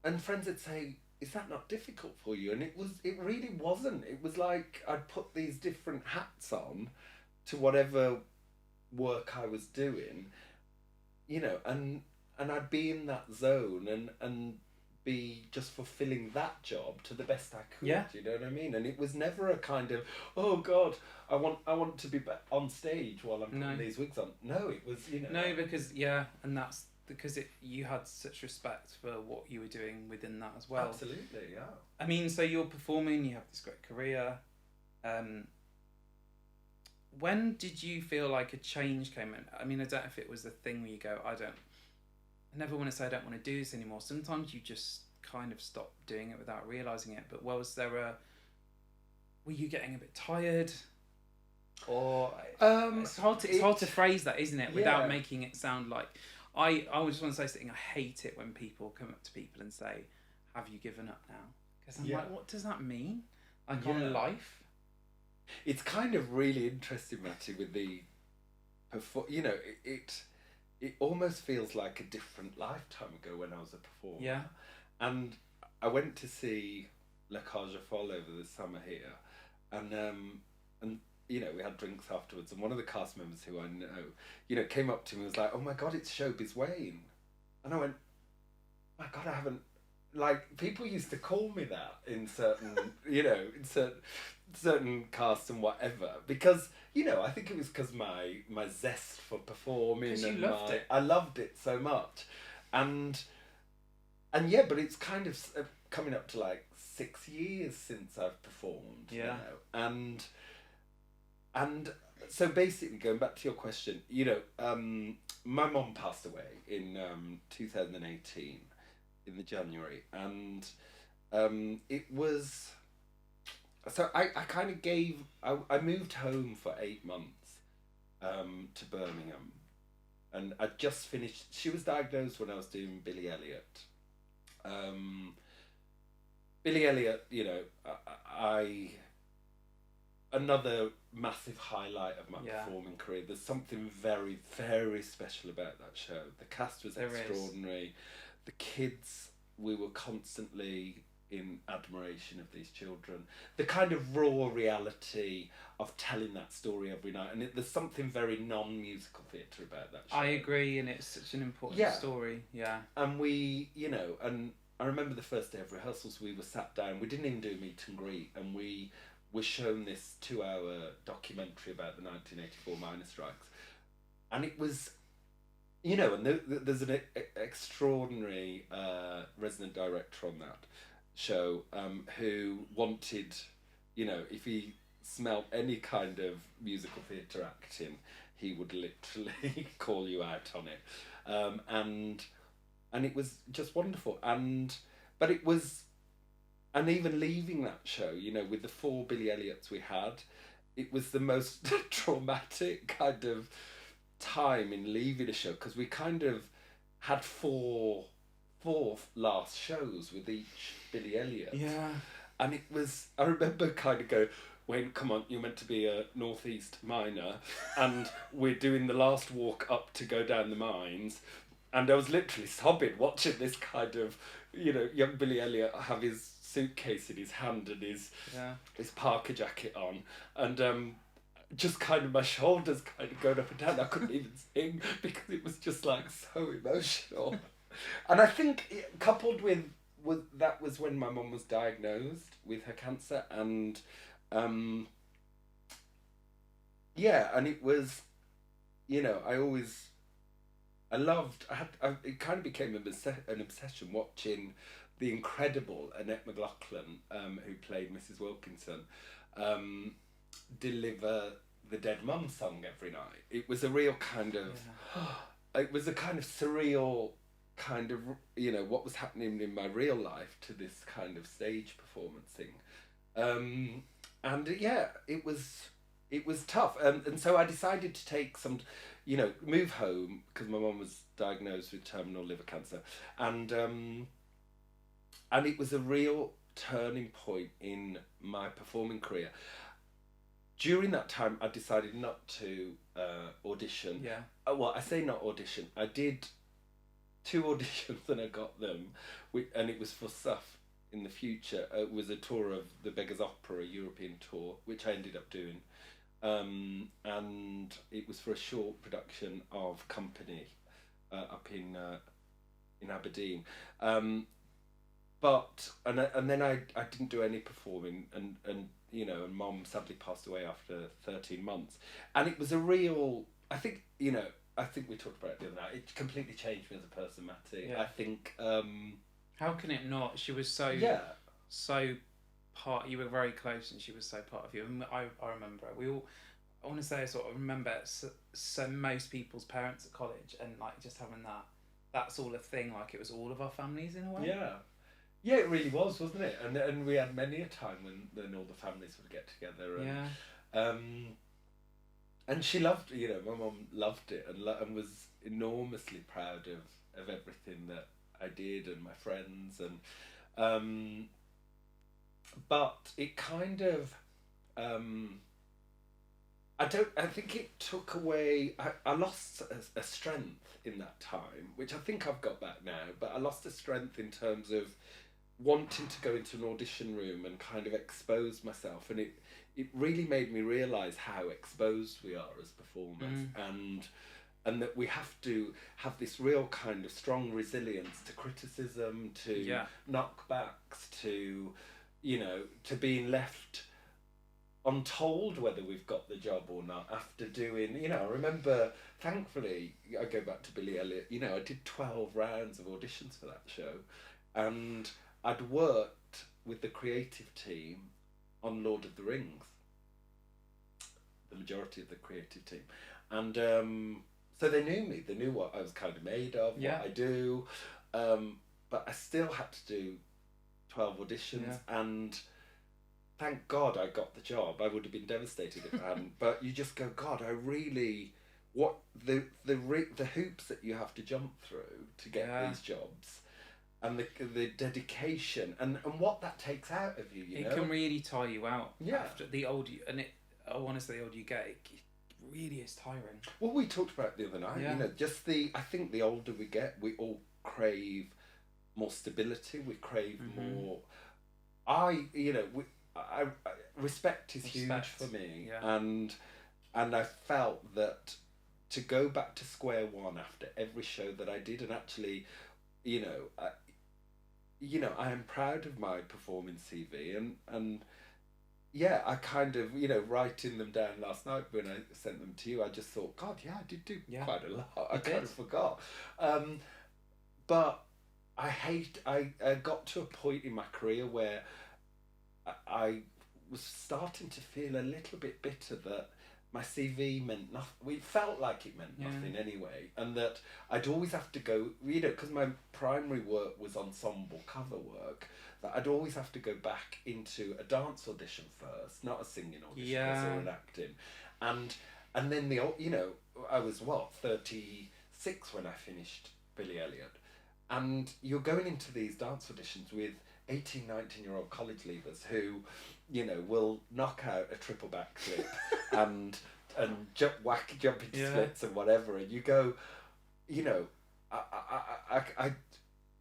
[SPEAKER 2] and friends would say, is that not difficult for you? And it really wasn't. It was like I'd put these different hats on to whatever work I was doing, you know, and I'd be in that zone and be just fulfilling that job to the best I could.
[SPEAKER 1] Yeah.
[SPEAKER 2] You know what I mean? And it was never a kind of, oh God, I want to be on stage while I'm putting these wigs on. No, it was, you know.
[SPEAKER 1] No, because and that's because you had such respect for what you were doing within that as well.
[SPEAKER 2] Absolutely, yeah.
[SPEAKER 1] I mean, so you're performing, you have this great career. When did you feel like a change came in? I mean, I don't know if it was the thing where you go, I never want to say I don't want to do this anymore. Sometimes you just kind of stop doing it without realising it. But were you getting a bit tired? Or it's hard to phrase that, isn't it? Without making it sound like, I just want to say something, I hate it when people come up to people and say, have you given up now? Because I'm like, what does that mean? Like on life?
[SPEAKER 2] It's kind of really interesting, Matty, with the, you know, it almost feels like a different lifetime ago when I was a performer.
[SPEAKER 1] Yeah.
[SPEAKER 2] And I went to see La Cage aux Folles over the summer here, and you know, we had drinks afterwards, and one of the cast members who I know, you know, came up to me and was like, oh my God, it's Showbiz Wayne. And I went, my God, I haven't, like, people used to call me that in certain, you know, in certain casts and whatever, because, you know, I think it was because my zest for performing and
[SPEAKER 1] loved it.
[SPEAKER 2] I loved it so much, and yeah, but it's kind of coming up to like 6 years since I've performed, you know, and so basically going back to your question, you know, my mum passed away in 2018 in the January, and it was. So I kind of I moved home for 8 months to Birmingham, and I'd just finished, she was diagnosed when I was doing Billy Elliot. Billy Elliot, you know, another massive highlight of my performing career. There's something very, very special about that show. The cast was extraordinary. The kids, we were constantly in admiration of these children. The kind of raw reality of telling that story every night, and there's something very non-musical theatre about that show.
[SPEAKER 1] I agree, and it's such an important story. Yeah. And
[SPEAKER 2] we, you know, and I remember the first day of rehearsals, we were sat down. We didn't even do a meet and greet, and we were shown this 2-hour documentary about the 1984 miners' strikes, and it was. You know, and there's an extraordinary resident director on that show who wanted, you know, if he smelt any kind of musical theatre acting, he would literally call you out on it, and it was just wonderful. But it was and even leaving that show, with the 4 Billy Elliots we had, it was the most traumatic kind of time in leaving a show, because we kind of had four last shows with each Billy Elliot.
[SPEAKER 1] Yeah.
[SPEAKER 2] And it was, I remember kind of go, Wayne, come on, you're meant to be a northeast miner, and we're doing the last walk up to go down the mines. And I was literally sobbing watching this kind of, young Billy Elliot have his suitcase in his hand and his parka jacket on, and just kind of my shoulders kind of going up and down. I couldn't even sing because it was just like so emotional. And I think coupled with that was when my mum was diagnosed with her cancer, and and it was, it kind of became an obsession watching the incredible Annette McLaughlin, who played Mrs. Wilkinson, deliver the Dead Mum song every night. It was a real kind of, it was a kind of surreal kind of, what was happening in my real life to this kind of stage performancing. And it was tough. And so I decided to take some, move home, because my mum was diagnosed with terminal liver cancer. And it was a real turning point in my performing career. During that time, I decided not to audition.
[SPEAKER 1] Yeah.
[SPEAKER 2] Well, I say not audition. I did 2 auditions and I got them, and it was for stuff in the future. It was a tour of the Beggars Opera, a European tour, which I ended up doing. And it was for a short production of Company up in Aberdeen. But then I didn't do any performing, and Mom sadly passed away after 13 months, and it was a real, I think we talked about it the other night, it completely changed me as a person, Matty.
[SPEAKER 1] Yeah.
[SPEAKER 2] I think
[SPEAKER 1] how can it not? She was so part, you were very close and she was so part of you, and I remember I want to say I sort of remember so most people's parents at college, and like just having that's all a thing, like it was all of our families in a way.
[SPEAKER 2] Yeah, it really was, wasn't it? And we had many a time when all the families would get together. And, and she loved, my mum loved it and was enormously proud of everything that I did and my friends. And but it kind of, I think it took away, I lost a strength in that time, which I think I've got back now, but I lost a strength in terms of wanting to go into an audition room and kind of expose myself, and it really made me realise how exposed we are as performers, and that we have to have this real kind of strong resilience to criticism, to knockbacks, to to being left untold whether we've got the job or not after doing, I remember, thankfully, I go back to Billy Elliot, I did 12 rounds of auditions for that show, and I'd worked with the creative team on Lord of the Rings, the majority of the creative team, and so they knew me, they knew what I was kind of made of, what I do, but I still had to do 12 auditions, and thank God I got the job. I would have been devastated if I hadn't. But you just go, God, I really, what the hoops that you have to jump through to get these jobs, and the dedication, and what that takes out of you.
[SPEAKER 1] It can really tire you out.
[SPEAKER 2] Yeah.
[SPEAKER 1] After the older you, and I want to say the older you get, it really is tiring.
[SPEAKER 2] Well, we talked about it the other night.
[SPEAKER 1] Yeah.
[SPEAKER 2] I think the older we get, we all crave more stability. We crave more. Respect is huge for me, and I felt that to go back to square one after every show that I did, and actually, I am proud of my performing CV, and I kind of, writing them down last night when I sent them to you, I just thought, God, I did do quite a lot. I kind of forgot, but I got to a point in my career where I was starting to feel a little bit bitter that my CV meant nothing. It felt like it meant nothing anyway, and that I'd always have to go, because my primary work was ensemble cover work, that I'd always have to go back into a dance audition first, not a singing audition or an acting, and then I was 36 when I finished Billy Elliot, and you're going into these dance auditions with 18, 19-year-old college leavers who, will knock out a triple backflip and jump into splits and whatever, and you go,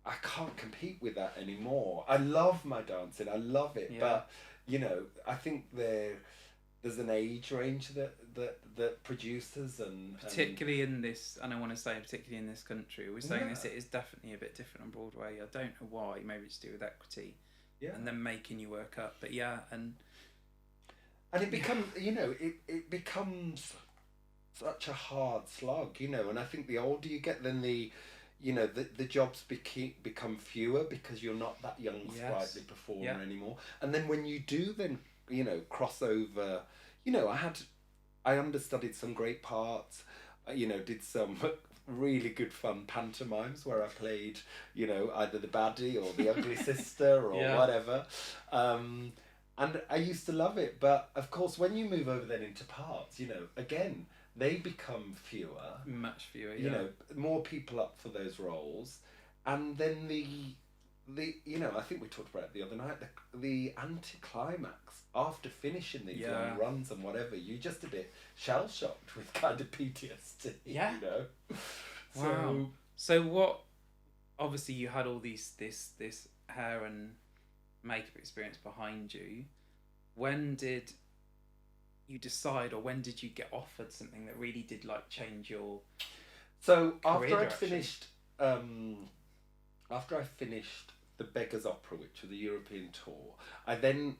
[SPEAKER 2] I can't compete with that anymore. I love my dancing, I love it, but I think there's an age range that producers and
[SPEAKER 1] particularly in this, and I want to say particularly in this country, we're saying this, it is definitely a bit different on Broadway. I don't know why. Maybe it's to do with equity, and then making you work up. But
[SPEAKER 2] and it becomes it becomes such a hard slog, and I think the older you get, then the jobs become fewer because you're not that young sprightly performer anymore. And then when you do then cross over, I understudied some great parts, did some really good fun pantomimes where I played either the baddie or the ugly sister or whatever, and I used to love it. But of course when you move over then into parts, again they become much fewer, more people up for those roles, and then the I think we talked about it the other night, the anticlimax after finishing these long runs and whatever, you're just a bit shell shocked with kind of PTSD.
[SPEAKER 1] Wow. So what? Obviously, you had all this hair and makeup experience behind you. When did you decide, or when did you get offered something that really did change your?
[SPEAKER 2] So after I finished the Beggars Opera, which was the European tour, I then,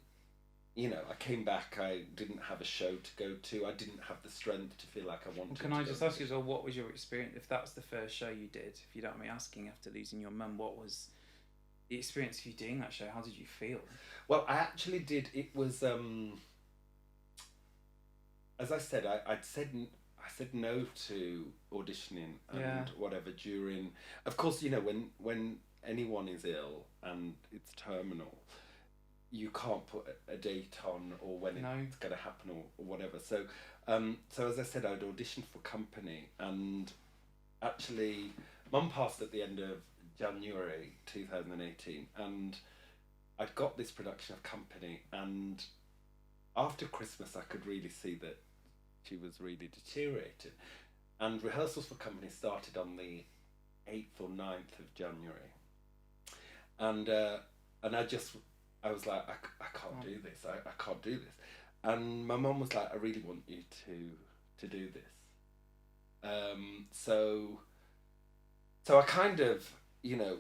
[SPEAKER 2] I came back. I didn't have a show to go to. I didn't have the strength to feel like I wanted.
[SPEAKER 1] Can I just ask you, what was your experience? If that's the first show you did, if you don't mind me asking, after losing your mum, what was the experience of you doing that show? How did you feel?
[SPEAKER 2] Well, I actually did. It was, as I said, I said no to auditioning and whatever during. Of course, when anyone is ill and it's terminal, you can't put a date on or when it's going to happen or whatever. So, so as I said, I'd auditioned for Company, and actually, Mum passed at the end of January 2018, and I'd got this production of Company, and after Christmas, I could really see that she was really deteriorating, and rehearsals for Company started on the 8th or 9th of January. And I was like, I can't do this. I can't do this. And my mum was like, I really want you to do this. So I kind of,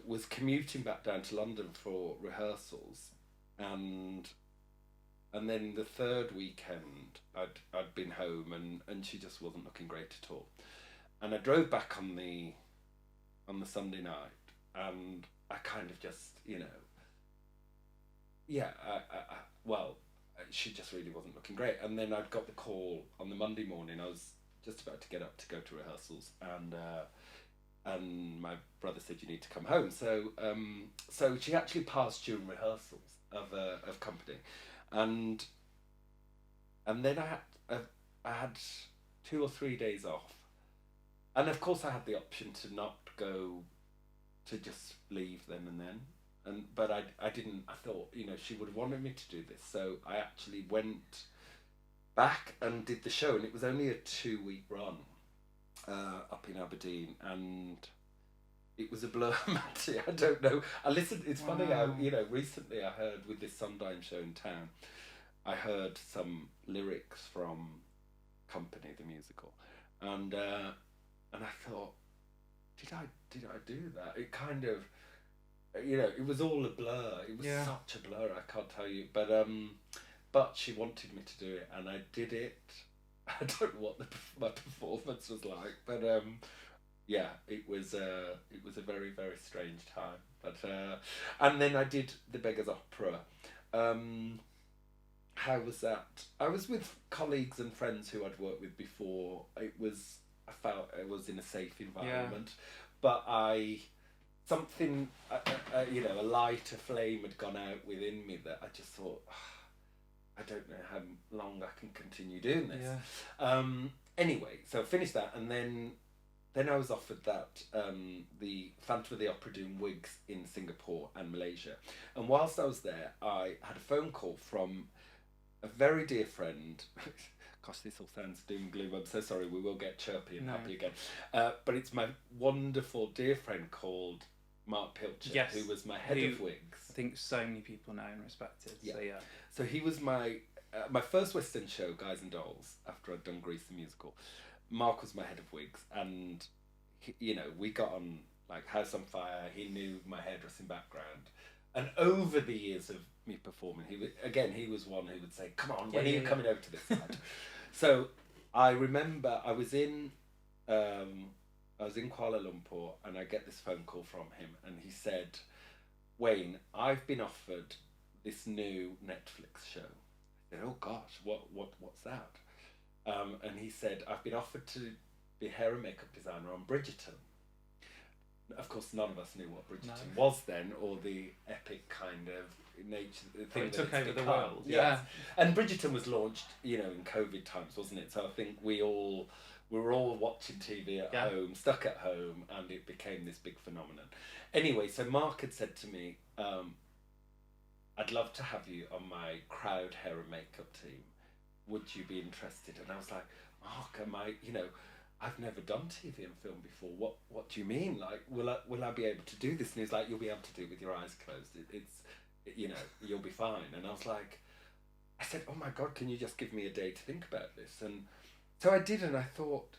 [SPEAKER 2] was commuting back down to London for rehearsals, and then the third weekend I'd been home, and she just wasn't looking great at all. And I drove back on the Sunday night, and I kind of just, she just really wasn't looking great. And then I'd got the call on the Monday morning. I was just about to get up to go to rehearsals, and my brother said, you need to come home. So she actually passed during rehearsals of Company, and then I had 2 or 3 days off, and of course I had the option to not go, to just leave then and then. But I didn't. I thought, she would have wanted me to do this, so I actually went back and did the show, and it was only a 2-week run up in Aberdeen, and it was a blur. I don't know. I listened. It's funny how recently I heard with this Sundown show in town, I heard some lyrics from Company, the musical, and I thought, did I do that? It kind of. It was all a blur. It was such a blur. I can't tell you, but she wanted me to do it, and I did it. I don't know what my performance was like, but it was a very, very strange time. But and then I did the Beggars Opera, how was that? I was with colleagues and friends who I'd worked with before. I felt I was in a safe environment, but something, a light, a flame had gone out within me that I just thought, I don't know how long I can continue doing this. Anyway, so I finished that, and then I was offered that the Phantom of the Opera doing Wigs in Singapore and Malaysia. And whilst I was there, I had a phone call from a very dear friend. Gosh, this all sounds doom and gloom. I'm so sorry. We will get chirpy and happy again. But it's my wonderful dear friend called Mark Pilcher, who was my head of Wigs.
[SPEAKER 1] I think so many people know and respected.
[SPEAKER 2] Yeah.
[SPEAKER 1] So, yeah.
[SPEAKER 2] So he was my first West End show, Guys and Dolls, after I'd done Grease the Musical. Mark was my head of Wigs, and we got on like House on Fire. He knew my hairdressing background, and over the years of me performing, he was one who would say, "Come on, when are you coming over to this side?" So I remember I was in Kuala Lumpur, and I get this phone call from him, and he said, "Wayne, I've been offered this new Netflix show." I said, "Oh gosh, what's that?" And he said, "I've been offered to be hair and makeup designer on Bridgerton." Of course, none of us knew what Bridgerton was then, or the epic kind of nature thing
[SPEAKER 1] that took over the world.
[SPEAKER 2] Yes. And Bridgerton was launched, in COVID times, wasn't it? So I think we were all watching TV at home, stuck at home, and it became this big phenomenon. Anyway, so Mark had said to me, "I'd love to have you on my crowd hair and makeup team. Would you be interested?" And I was like, "Mark, I've never done TV and film before. What do you mean? Like, will I be able to do this?" And he's like, "You'll be able to do it with your eyes closed. You'll be fine." And I was like, I said, "Oh my God, can you just give me a day to think about this?" And so I did, and I thought,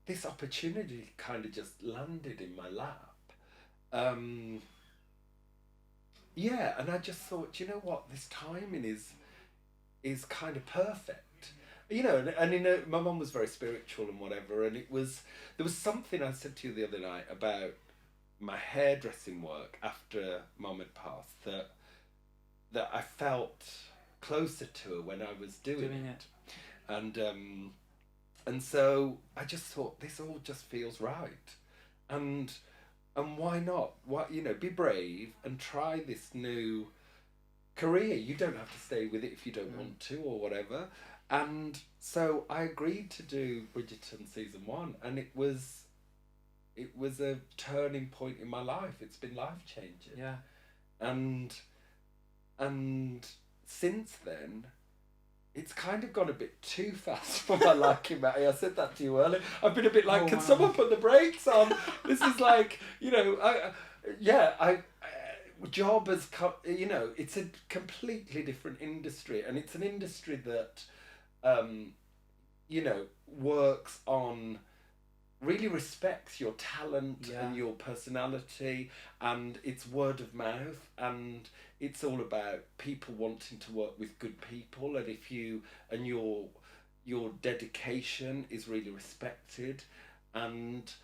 [SPEAKER 2] this opportunity kind of just landed in my lap. And I just thought, you know what, this timing is kind of perfect. My mum was very spiritual and whatever, and there was something I said to you the other night about my hairdressing work after Mum had passed that I felt closer to her when I was doing it. And so I just thought, this all just feels right, and why not? Be brave and try this new career. You don't have to stay with it if you don't want to or whatever. And so I agreed to do Bridgerton season 1, and it was a turning point in my life. It's been life-changing.
[SPEAKER 1] Yeah.
[SPEAKER 2] And since then, it's kind of gone a bit too fast for my liking, Matty. I said that to you earlier. I've been a bit like, can someone put the brakes on? This is like, job has come, it's a completely different industry, and it's an industry that, works on, really respects your talent and your personality, and it's word of mouth, and it's all about people wanting to work with good people, and your dedication is really respected, and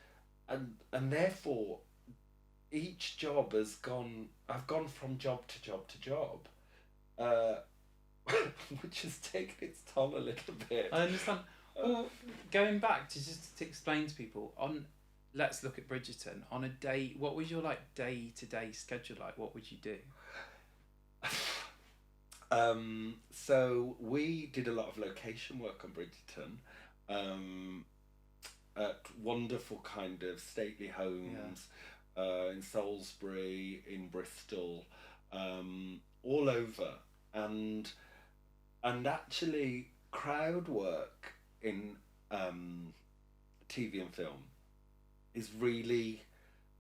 [SPEAKER 2] therefore each job I've gone from job to job to job, which has taken its toll a little bit.
[SPEAKER 1] I understand. Well, going back to just to explain to people, let's look at Bridgerton. On a day, what was your day-to-day schedule like? What would you do?
[SPEAKER 2] So we did a lot of location work on Bridgerton, at wonderful kind of stately homes, in Salisbury, in Bristol, all over, and actually crowd work in TV and film is really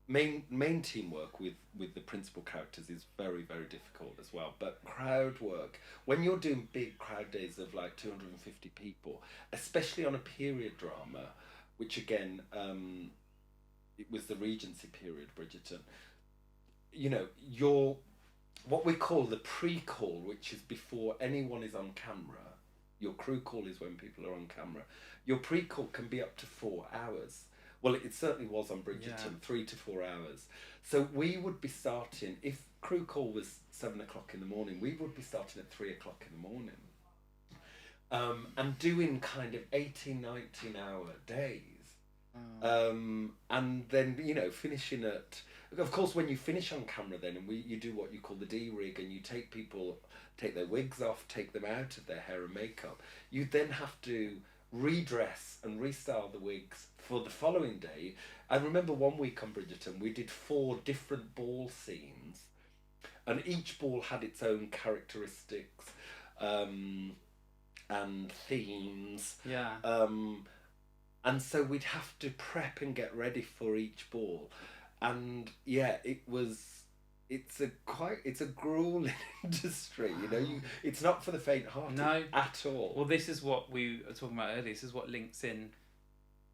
[SPEAKER 2] main teamwork with the principal characters is very, very difficult as well. But crowd work, when you're doing big crowd days of like 250 people, especially on a period drama, which again, it was the Regency period, Bridgerton, you're what we call the pre-call, which is before anyone is on camera. Your crew call is when people are on camera. Your pre-call can be up to 4 hours, Well, it certainly was on Bridgerton, 3 to 4 hours. So we would be starting, if crew call was 7 o'clock in the morning, we would be starting at 3 o'clock in the morning. And doing kind of 18, 19 hour days. And then, you know, finishing at, of course, when you finish on camera then, and you do what you call the D-rig, and you take their wigs off, take them out of their hair and makeup, you then have to redress and restyle the wigs for the following day. I remember one week on Bridgerton, we did 4 different ball scenes, and each ball had its own characteristics, and themes.
[SPEAKER 1] Yeah.
[SPEAKER 2] And so we'd have to prep and get ready for each ball. And yeah, it's a grueling industry, you know. It's not for the faint-hearted at all.
[SPEAKER 1] Well, this is what we were talking about earlier. This is what links in.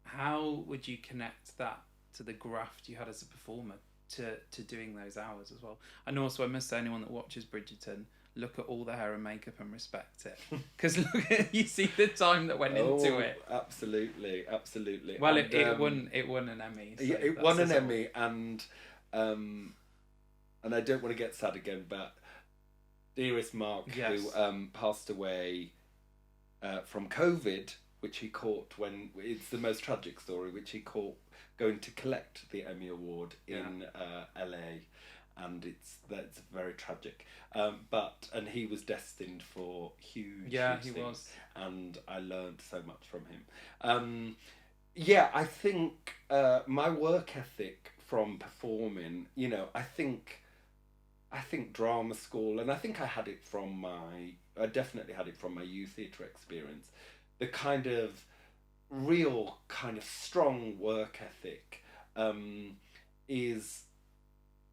[SPEAKER 1] How would you connect that to the graft you had as a performer to doing those hours as well? And also, I must say, anyone that watches Bridgerton, look at all the hair and makeup and respect it, because you see the time that went into it.
[SPEAKER 2] Absolutely.
[SPEAKER 1] Well, and, it won an Emmy. So
[SPEAKER 2] yeah, it won an Emmy, and I don't want to get sad again, but dearest Mark, who passed away from COVID, which he caught when it's the most tragic story, which he caught going to collect the Emmy Award in LA. And that's very tragic, and he was destined for huge things,
[SPEAKER 1] was,
[SPEAKER 2] and I learned so much from him. I think my work ethic from performing, you know, I think drama school, and I think I definitely had it from my youth theatre experience. The kind of real kind of strong work ethic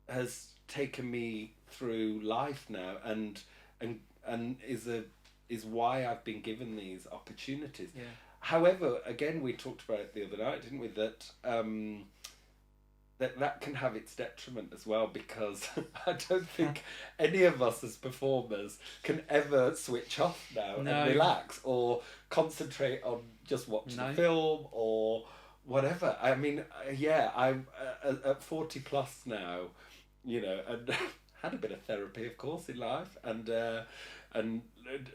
[SPEAKER 2] has taken me through life now, and is why I've been given these opportunities.
[SPEAKER 1] Yeah.
[SPEAKER 2] However, again, we talked about it the other night, didn't we? That can have its detriment as well, because I don't think any of us as performers can ever switch off now and relax or concentrate on just watching the film or whatever. I mean, I'm at 40 plus now, you know, and had a bit of therapy, of course, in life, and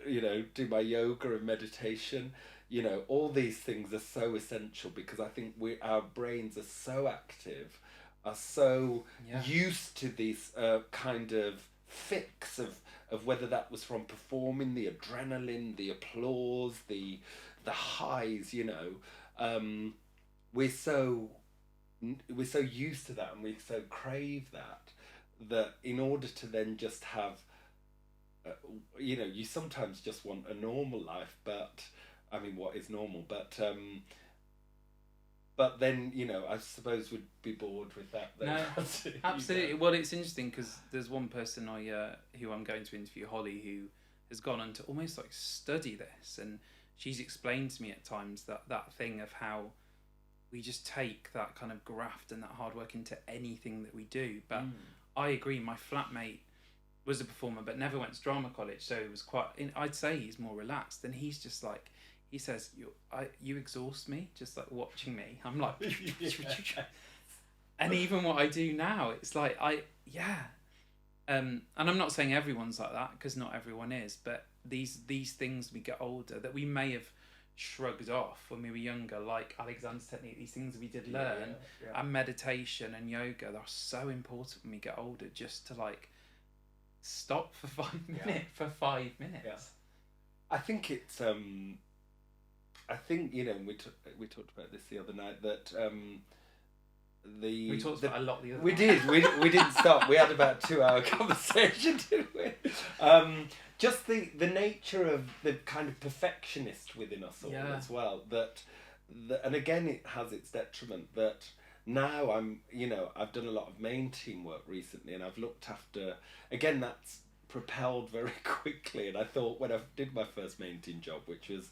[SPEAKER 2] you know, do my yoga and meditation. You know, all these things are so essential, because I think our brains are so active, are so used to this kind of fix of whether that was from performing, the adrenaline, the applause, the highs. You know, we're so used to that, and we so crave that in order to then just have, you know, you sometimes just want a normal life, but I mean, what is normal? But then, you know, I suppose we'd be bored with that. Then.
[SPEAKER 1] No, absolutely. Well, it's interesting because there's one person who I'm going to interview, Holly, who has gone on to almost like study this, and she's explained to me at times that thing of how we just take that kind of graft and that hard work into anything that we do. But I agree, my flatmate was a performer but never went to drama college, so it was quite, I'd say he's more relaxed, and he's just like, he says, you exhaust me just like watching me. I'm like and even what I do now, it's like and I'm not saying everyone's like that, because not everyone is, but these things we get older that we may have shrugged off when we were younger, like Alexander's technique, these things we did learn, and meditation and yoga, they're so important when we get older, just to like stop for 5 minutes.
[SPEAKER 2] Yeah. I think it's I think, you know, we talked about this the other night, that
[SPEAKER 1] we talked about a lot the other
[SPEAKER 2] we
[SPEAKER 1] night.
[SPEAKER 2] we didn't stop. We had about a 2-hour conversation, didn't we? Just the nature of the kind of perfectionist within us all as well, that and again, it has its detriment, that now I've done a lot of main team work recently, and I've looked after, again, that's propelled very quickly, and I thought when I did my first main team job, which was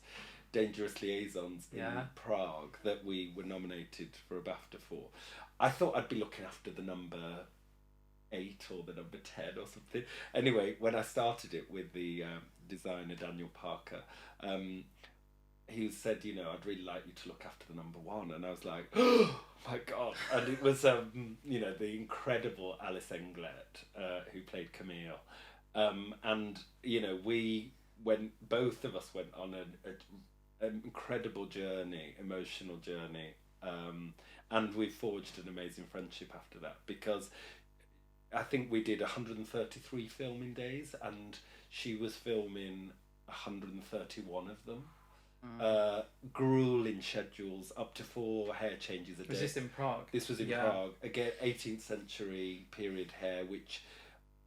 [SPEAKER 2] Dangerous Liaisons in Prague, that we were nominated for a BAFTA for, I thought I'd be looking after the number 8 or the number 10 or something. Anyway, when I started it with the designer Daniel Parker, he said, you know, I'd really like you to look after the number one, and I was like, oh my god! And it was, you know, the incredible Alice Englert, who played Camille, and you know, both of us went on an incredible journey, emotional journey, and we forged an amazing friendship after that, because I think we did 133 filming days, and she was filming 131 of them. Grueling schedules, up to 4 hair changes a day.
[SPEAKER 1] Was this in Prague?
[SPEAKER 2] This was in Prague. Again, 18th century period hair, which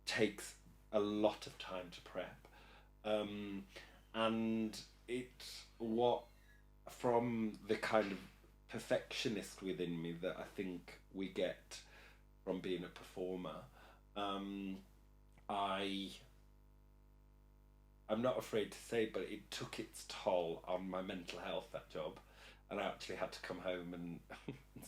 [SPEAKER 2] takes a lot of time to prep. And what, from the kind of perfectionist within me that I think we get from being a performer, I'm not afraid to say, but it took its toll on my mental health, that job. And I actually had to come home and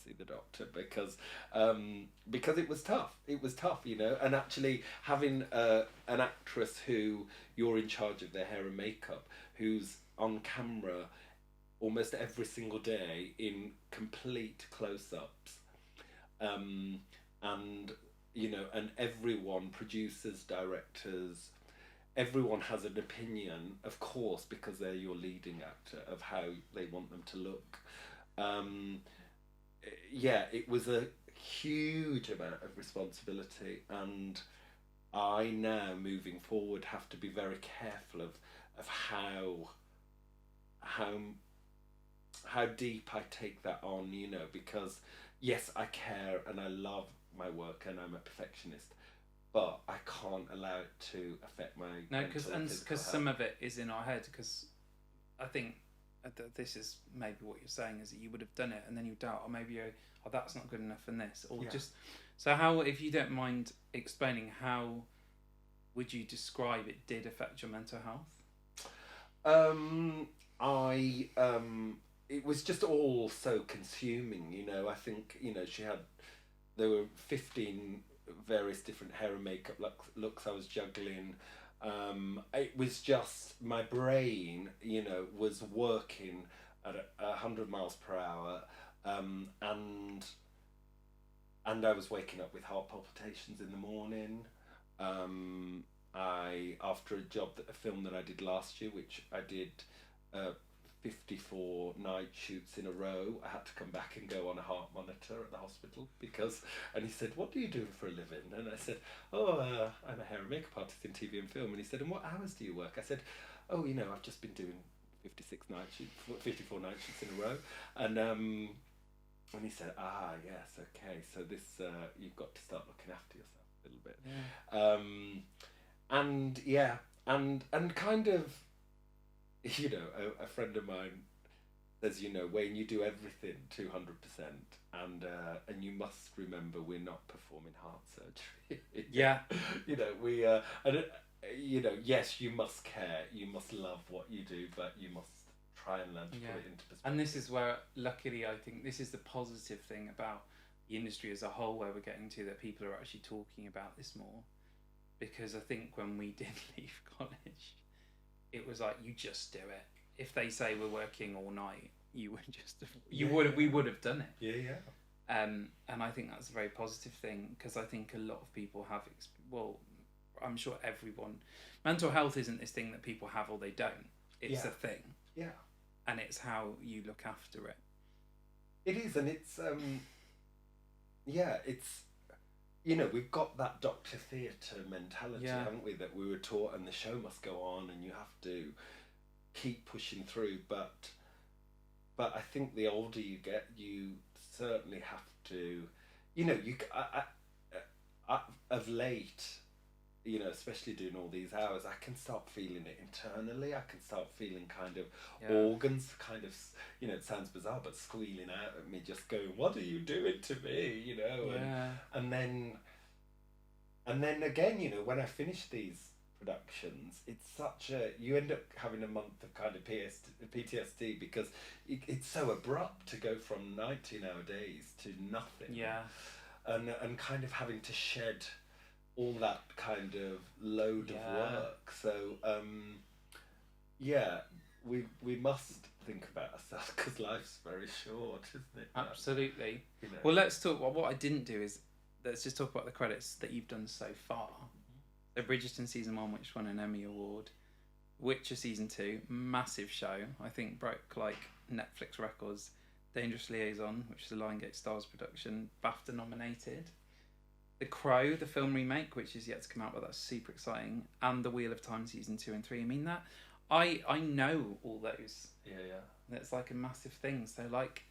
[SPEAKER 2] see the doctor because it was tough. It was tough, you know. And actually having an actress who you're in charge of their hair and makeup, who's on camera almost every single day in complete close-ups, and you know, and everyone, producers, directors, everyone has an opinion, of course, because they're your leading actor, of how they want them to look. Yeah, it was a huge amount of responsibility, and I now, moving forward, have to be very careful of how deep I take that on, you know, because yes, I care and I love my work and I'm a perfectionist, but I can't allow it to affect my
[SPEAKER 1] because some of it is in our head. Because I think this is maybe what you're saying, is that you would have done it and then you doubt, or maybe that's not good enough in this, or just so how, if you don't mind explaining, how would you describe it did affect your mental health?
[SPEAKER 2] It was just all so consuming, you know. I think, you know, there were 15 various different hair and makeup looks I was juggling. It was just, my brain, you know, was working at 100 miles per hour, and I was waking up with heart palpitations in the morning. After a film that I did last year, which I did 54 night shoots in a row, I had to come back and go on a heart monitor at the hospital and he said, "What do you do for a living?" And I said, "Oh, I'm a hair and makeup artist in TV and film." And he said, "And what hours do you work?" I said, "Oh, you know, I've just been doing 54 night shoots in a row." And he said, yes, okay, so this, you've got to start looking after yourself a little bit. And kind of, you know, a friend of mine says, you know, Wayne, you do everything 200%, and you must remember we're not performing heart surgery.
[SPEAKER 1] Yeah.
[SPEAKER 2] You know, we you know, yes, you must care, you must love what you do, but you must try and learn to put it into perspective.
[SPEAKER 1] And this is where, luckily, I think this is the positive thing about the industry as a whole, where we're getting to, that people are actually talking about this more. Because I think when we did leave college, it was like, you just do it. If they say we're working all night, we would have done it.
[SPEAKER 2] Yeah.
[SPEAKER 1] And I think that's a very positive thing, because I think a lot of people have, I'm sure everyone, mental health isn't this thing that people have or they don't. It's a thing.
[SPEAKER 2] Yeah.
[SPEAKER 1] And it's how you look after it.
[SPEAKER 2] It is, and it's, it's, you know, we've got that Dr. Theatre mentality, haven't we, that we were taught, and the show must go on and you have to keep pushing through. But I think the older you get, you certainly have to, you know, I of late, you know, especially doing all these hours, I can start feeling it internally. I can start feeling kind of organs, kind of, you know, it sounds bizarre, but squealing out at me, just going, "What are you doing to me?" You know, and then again, you know, when I finish these productions, it's such you end up having a month of kind of PTSD, because it's so abrupt to go from 19-hour days to nothing. And kind of having to shed all that kind of load of work. So we must think about ourselves, because life's very short, isn't it?
[SPEAKER 1] Absolutely.
[SPEAKER 2] You know.
[SPEAKER 1] Well, let's talk. Well, what I didn't do is let's just talk about the credits that you've done so far. So Bridgerton season 1, which won an Emmy award. Witcher season 2, massive show. I think broke like Netflix records. Dangerous Liaison, which is a Lionsgate Stars production, BAFTA-nominated. The Crow, the film remake, which is yet to come out, but that's super exciting. And The Wheel of Time season 2 and 3. I mean, that I know all those.
[SPEAKER 2] Yeah.
[SPEAKER 1] That's like a massive thing. So like,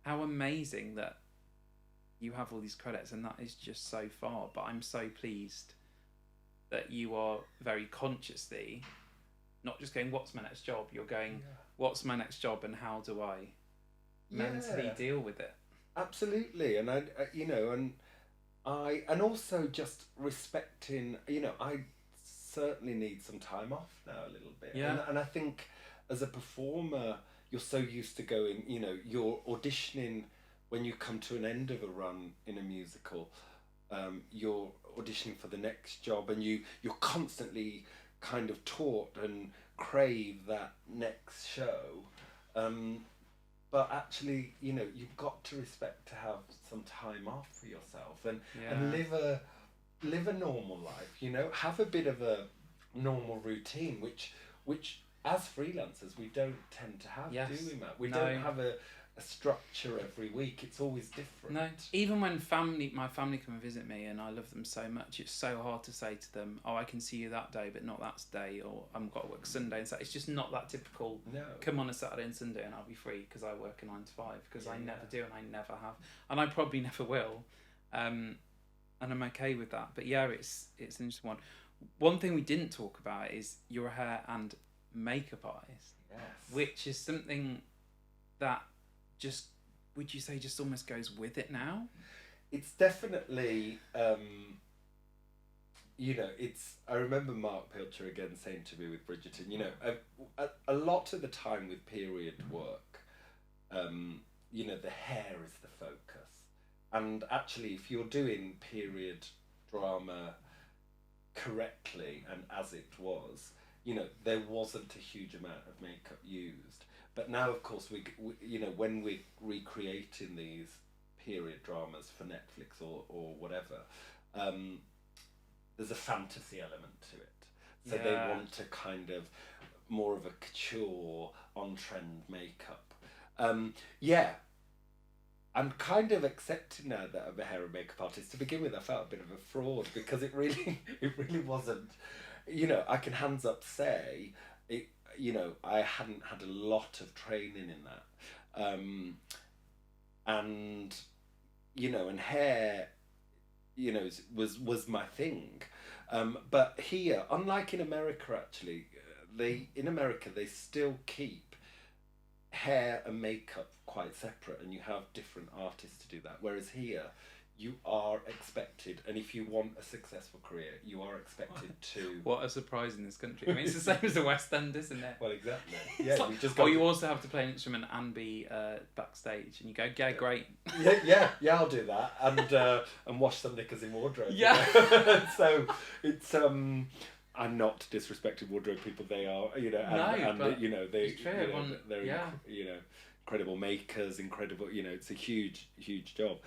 [SPEAKER 1] how amazing that you have all these credits, and that is just so far. But I'm so pleased that you are very consciously not just going, what's my next job? You're going, what's my next job, and how do I mentally deal with it?
[SPEAKER 2] Absolutely. And and also just respecting, I certainly need some time off now a little bit.
[SPEAKER 1] Yeah.
[SPEAKER 2] And I think as a performer, you're so used to going, you're auditioning when you come to an end of a run in a musical. You're auditioning for the next job, and you're constantly kind of taught and crave that next show. But actually, you've got to respect to have some time off for yourself and live a normal life. Have a bit of a normal routine, which as freelancers we don't tend to have.
[SPEAKER 1] Yes.
[SPEAKER 2] Do we, Matt? We don't have a structure every week. It's always different.
[SPEAKER 1] No, even when my family come and visit me, and I love them so much, it's so hard to say to them, oh, I can see you that day, but not that day, or I've got to work Sunday and Saturday. It's just not that typical.
[SPEAKER 2] No.
[SPEAKER 1] Come on a Saturday and Sunday and I'll be free, because I work a 9 to 5, because I never do, and I never have, and I probably never will, and I'm okay with that. But yeah, it's an interesting one. One thing we didn't talk about is your hair and makeup artist.
[SPEAKER 2] Yes.
[SPEAKER 1] Which is something that just, would you say, just almost goes with it now?
[SPEAKER 2] It's definitely, I remember Mark Pilcher again saying to me with Bridgerton, a lot of the time with period work, the hair is the focus. And actually, if you're doing period drama correctly and as it was, there wasn't a huge amount of makeup used. But now, of course, we when we're recreating these period dramas for Netflix or whatever, there's a fantasy element to it. So they want to kind of more of a couture, on-trend makeup. I'm kind of accepting now that I'm a hair and makeup artist. To begin with, I felt a bit of a fraud, because it really wasn't. I can hands up say it. I hadn't had a lot of training in that, and hair, was my thing, but here, unlike in America, actually, in America they still keep hair and makeup quite separate, and you have different artists to do that. Whereas here, you are expected, and if you want a successful career, you are expected to.
[SPEAKER 1] What a surprise in this country! I mean, it's the same as the West End, isn't it?
[SPEAKER 2] Well, exactly. Yeah,
[SPEAKER 1] like,
[SPEAKER 2] you just.
[SPEAKER 1] You also have to play an instrument and be backstage, and you go, yeah, great.
[SPEAKER 2] Yeah, I'll do that, and wash some knickers in wardrobe.
[SPEAKER 1] Yeah.
[SPEAKER 2] So it's I'm not disrespecting wardrobe people. They are, they're incredible makers, incredible. It's a huge job.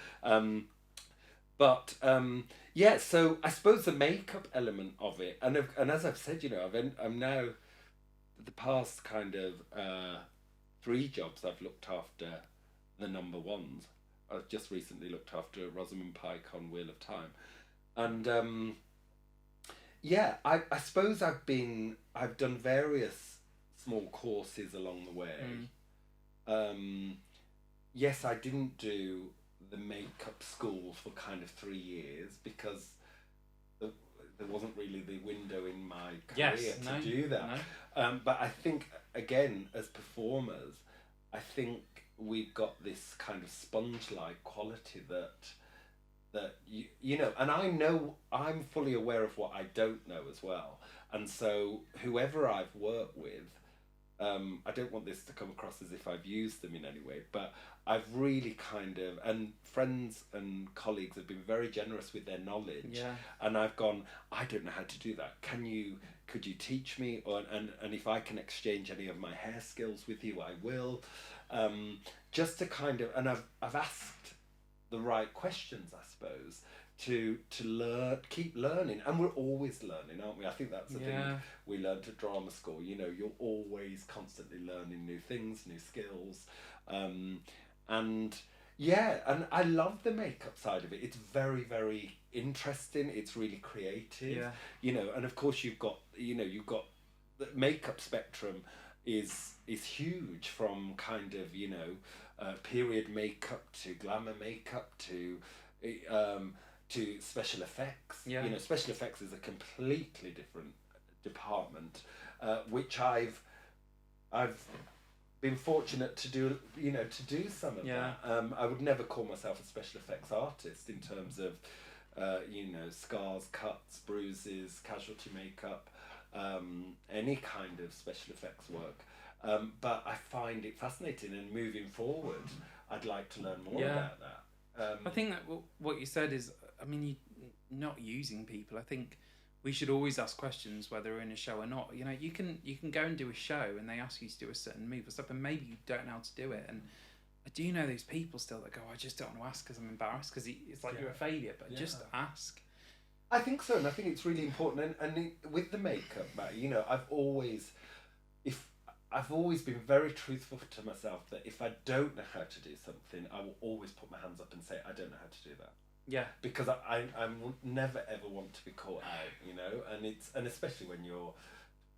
[SPEAKER 2] But so I suppose the makeup element of it, and as I've said, I'm now, the past kind of 3 jobs I've looked after the number ones. I've just recently looked after Rosamund Pike on Wheel of Time, and I suppose I've done various small courses along the way. Yes, I didn't do the makeup school for kind of 3 years, because there wasn't really the window in my career to do that. No. But I think, again, as performers, I think we've got this kind of sponge-like quality that and I know, I'm fully aware of what I don't know as well. And so whoever I've worked with, I don't want this to come across as if I've used them in any way, but I've really and friends and colleagues have been very generous with their knowledge. And I've gone, I don't know how to do that. Could you teach me? And if I can exchange any of my hair skills with you, I will. Just to and I've asked the right questions, I suppose, to learn, keep learning, and we're always learning, aren't we? I think that's the thing we learned at drama school. You're always constantly learning new things, new skills, and I love the makeup side of it. It's very, very interesting. It's really creative, and of course you've got the makeup spectrum is huge, from period makeup to glamour makeup to special effects. Special effects is a completely different department, which I've been fortunate to do some of that. I would never call myself a special effects artist in terms of scars, cuts, bruises, casualty makeup, any kind of special effects work. But I find it fascinating, and moving forward, I'd like to learn more about that.
[SPEAKER 1] I think that what you said is, you're not using people. I think we should always ask questions whether we're in a show or not. You can go and do a show and they ask you to do a certain move or stuff, and maybe you don't know how to do it. And I do know those people still that go, I just don't want to ask because I'm embarrassed, because it's like you're a failure, but just ask.
[SPEAKER 2] I think so, and I think it's really important. And with the makeup, Matt, I've always been very truthful to myself that if I don't know how to do something, I will always put my hands up and say, I don't know how to do that.
[SPEAKER 1] Yeah.
[SPEAKER 2] Because I never ever want to be caught out, and especially when you're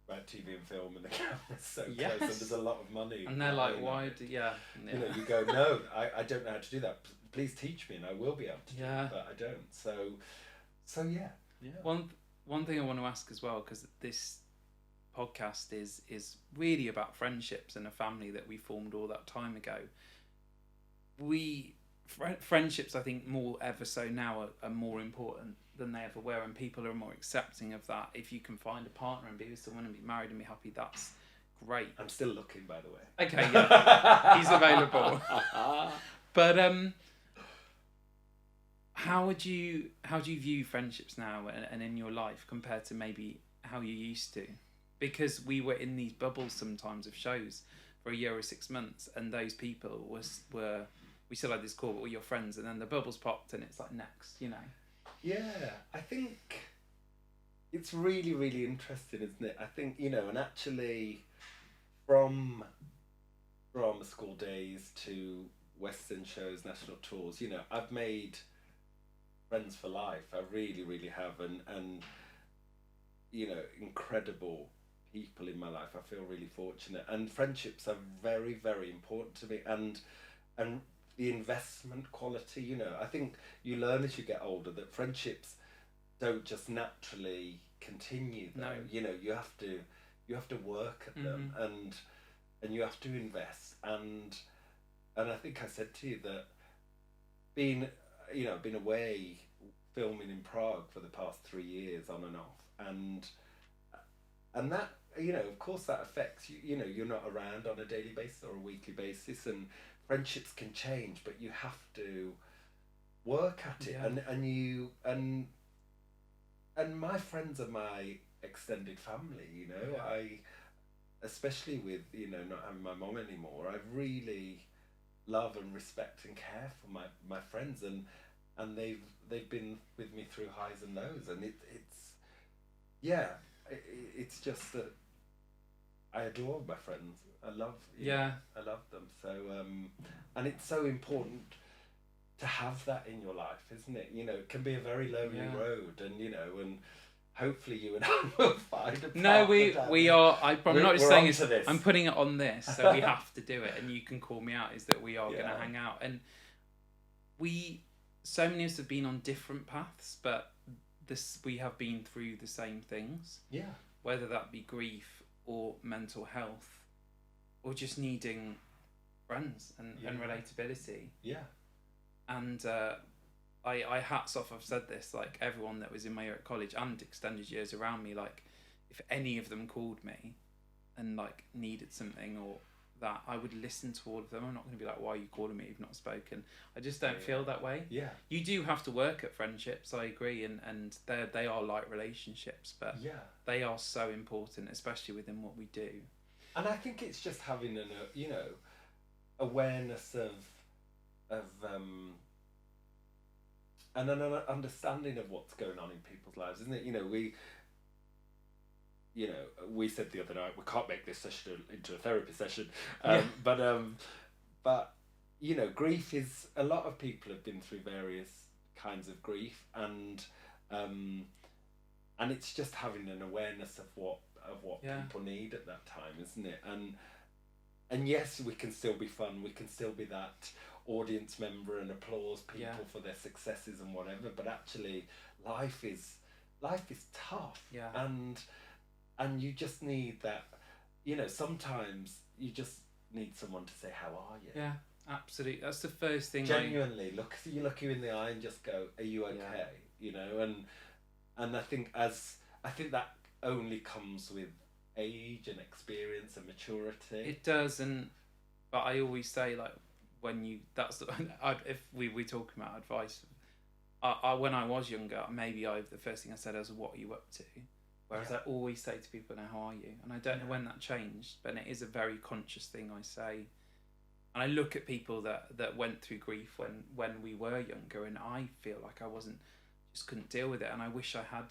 [SPEAKER 2] about TV and film and the camera's so close and there's a lot of money.
[SPEAKER 1] And they're like, why do you
[SPEAKER 2] go, no, I don't know how to do that. Please teach me and I will be able to do it, but I don't. So yeah.
[SPEAKER 1] One thing I want to ask as well, because this podcast is really about friendships and a family that we formed all that time ago. Friendships, I think, more ever so now are more important than they ever were, and people are more accepting of that. If you can find a partner and be with someone and be married and be happy, that's great.
[SPEAKER 2] I'm still looking, by the way.
[SPEAKER 1] Okay, yeah, he's available. But how do you view friendships now and in your life compared to maybe how you used to? Because we were in these bubbles sometimes of shows for a year or 6 months, and those people were we still had this call, but were your friends, and then the bubbles popped and it's like next,
[SPEAKER 2] Yeah, I think it's really, really interesting, isn't it? I think, and actually from drama school days to West End shows, national tours, I've made friends for life. I really, really have, and incredible people in my life. I feel really fortunate, and friendships are very, very important to me, and the investment quality. I think you learn as you get older that friendships don't just naturally continue. Though.
[SPEAKER 1] No.
[SPEAKER 2] You have to work at them, and you have to invest, and I think I said to you that being away filming in Prague for the past 3 years on and off, and that, of course that affects you. You're not around on a daily basis or a weekly basis, and friendships can change, but you have to work at it. And my friends are my extended family. I, especially with not having my mom anymore, I really love and respect and care for my friends, and they've been with me through highs and lows, and it's just that I adore my friends. I love them. So and it's so important to have that in your life, isn't it? It can be a very lonely road, and hopefully you and I will find a partner.
[SPEAKER 1] No, we are. I'm not just saying this. I'm putting it on this, so we have to do it, and you can call me out. Is that we are going to hang out, and so many of us have been on different paths, but we have been through the same things.
[SPEAKER 2] Yeah.
[SPEAKER 1] Whether that be grief or mental health, or just needing friends and relatability.
[SPEAKER 2] Yeah.
[SPEAKER 1] And I hats off, I've said this, like everyone that was in my year at college and extended years around me, like if any of them called me, like needed something or that, I would listen to all of them. I'm not going to be like, why are you calling me? You've not spoken. I just don't feel that way.
[SPEAKER 2] Yeah.
[SPEAKER 1] You do have to work at friendships, I agree, and they are like relationships, but they are so important, especially within what we do.
[SPEAKER 2] And I think it's just having an awareness of and an understanding of what's going on in people's lives, isn't it? We said the other night we can't make this session into a therapy session, but grief is, a lot of people have been through various kinds of grief, and it's just having an awareness of what people need at that time, isn't it? And yes, we can still be fun, we can still be that audience member and applause people for their successes and whatever, but actually life is tough, and you just need that, sometimes you just need someone to say, how are you?
[SPEAKER 1] Yeah, absolutely. That's the first thing.
[SPEAKER 2] Genuinely look you in the eye and just go, are you okay? And I think that only comes with age and experience and maturity.
[SPEAKER 1] It does, but I always say, like, if we talking about advice, when I was younger, maybe the first thing I said was, what are you up to? Whereas I always say to people now, how are you? And I don't know when that changed, but it is a very conscious thing I say. And I look at people that went through grief when we were younger, and I feel like I just couldn't deal with it, and I wish I had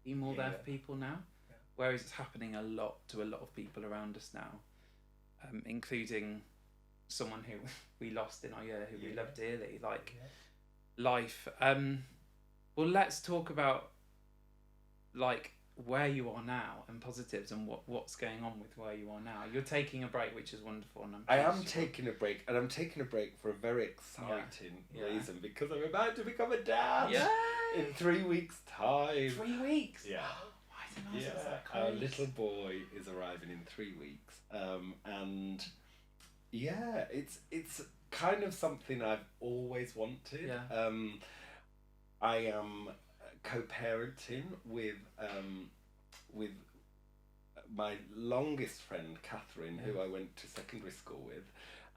[SPEAKER 1] been more there for people now. Yeah. Whereas it's happening a lot to a lot of people around us now, including someone who we lost in our year, who we love dearly. Life. Well, let's talk about like where you are now and positives and what's going on with where you are now. You're taking a break, which is wonderful. And
[SPEAKER 2] I am taking a break, and I'm taking a break for a very exciting reason, because I'm about to become a dad in 3 weeks' time.
[SPEAKER 1] 3 weeks?
[SPEAKER 2] Yeah.
[SPEAKER 1] Why didn't I say that?
[SPEAKER 2] Our little boy is arriving in 3 weeks, and it's kind of something I've always wanted.
[SPEAKER 1] Yeah.
[SPEAKER 2] I am co-parenting with my longest friend Catherine, who I went to secondary school with,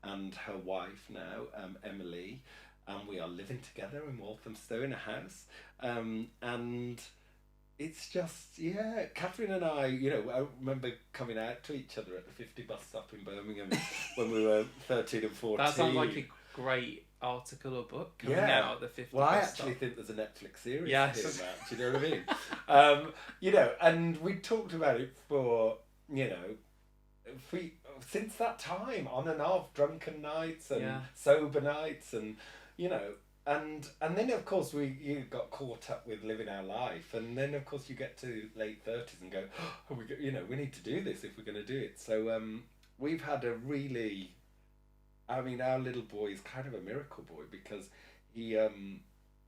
[SPEAKER 2] and her wife now, Emily, and we are living together in Walthamstow in a house, and it's just Catherine and I remember coming out to each other at the 50 bus stop in Birmingham when we were 13 and 14.
[SPEAKER 1] That sounds like a great article or book coming out at the 50
[SPEAKER 2] Well, I
[SPEAKER 1] bus
[SPEAKER 2] actually
[SPEAKER 1] stop.
[SPEAKER 2] think there's a Netflix series here, Matt, do you know what I mean? And we talked about it for, since that time, on and off, drunken nights and sober nights, and, and then of course you got caught up with living our life, and then of course you get to late 30s and go, we need to do this if we're going to do it. So we've had a really, our little boy is kind of a miracle boy, because he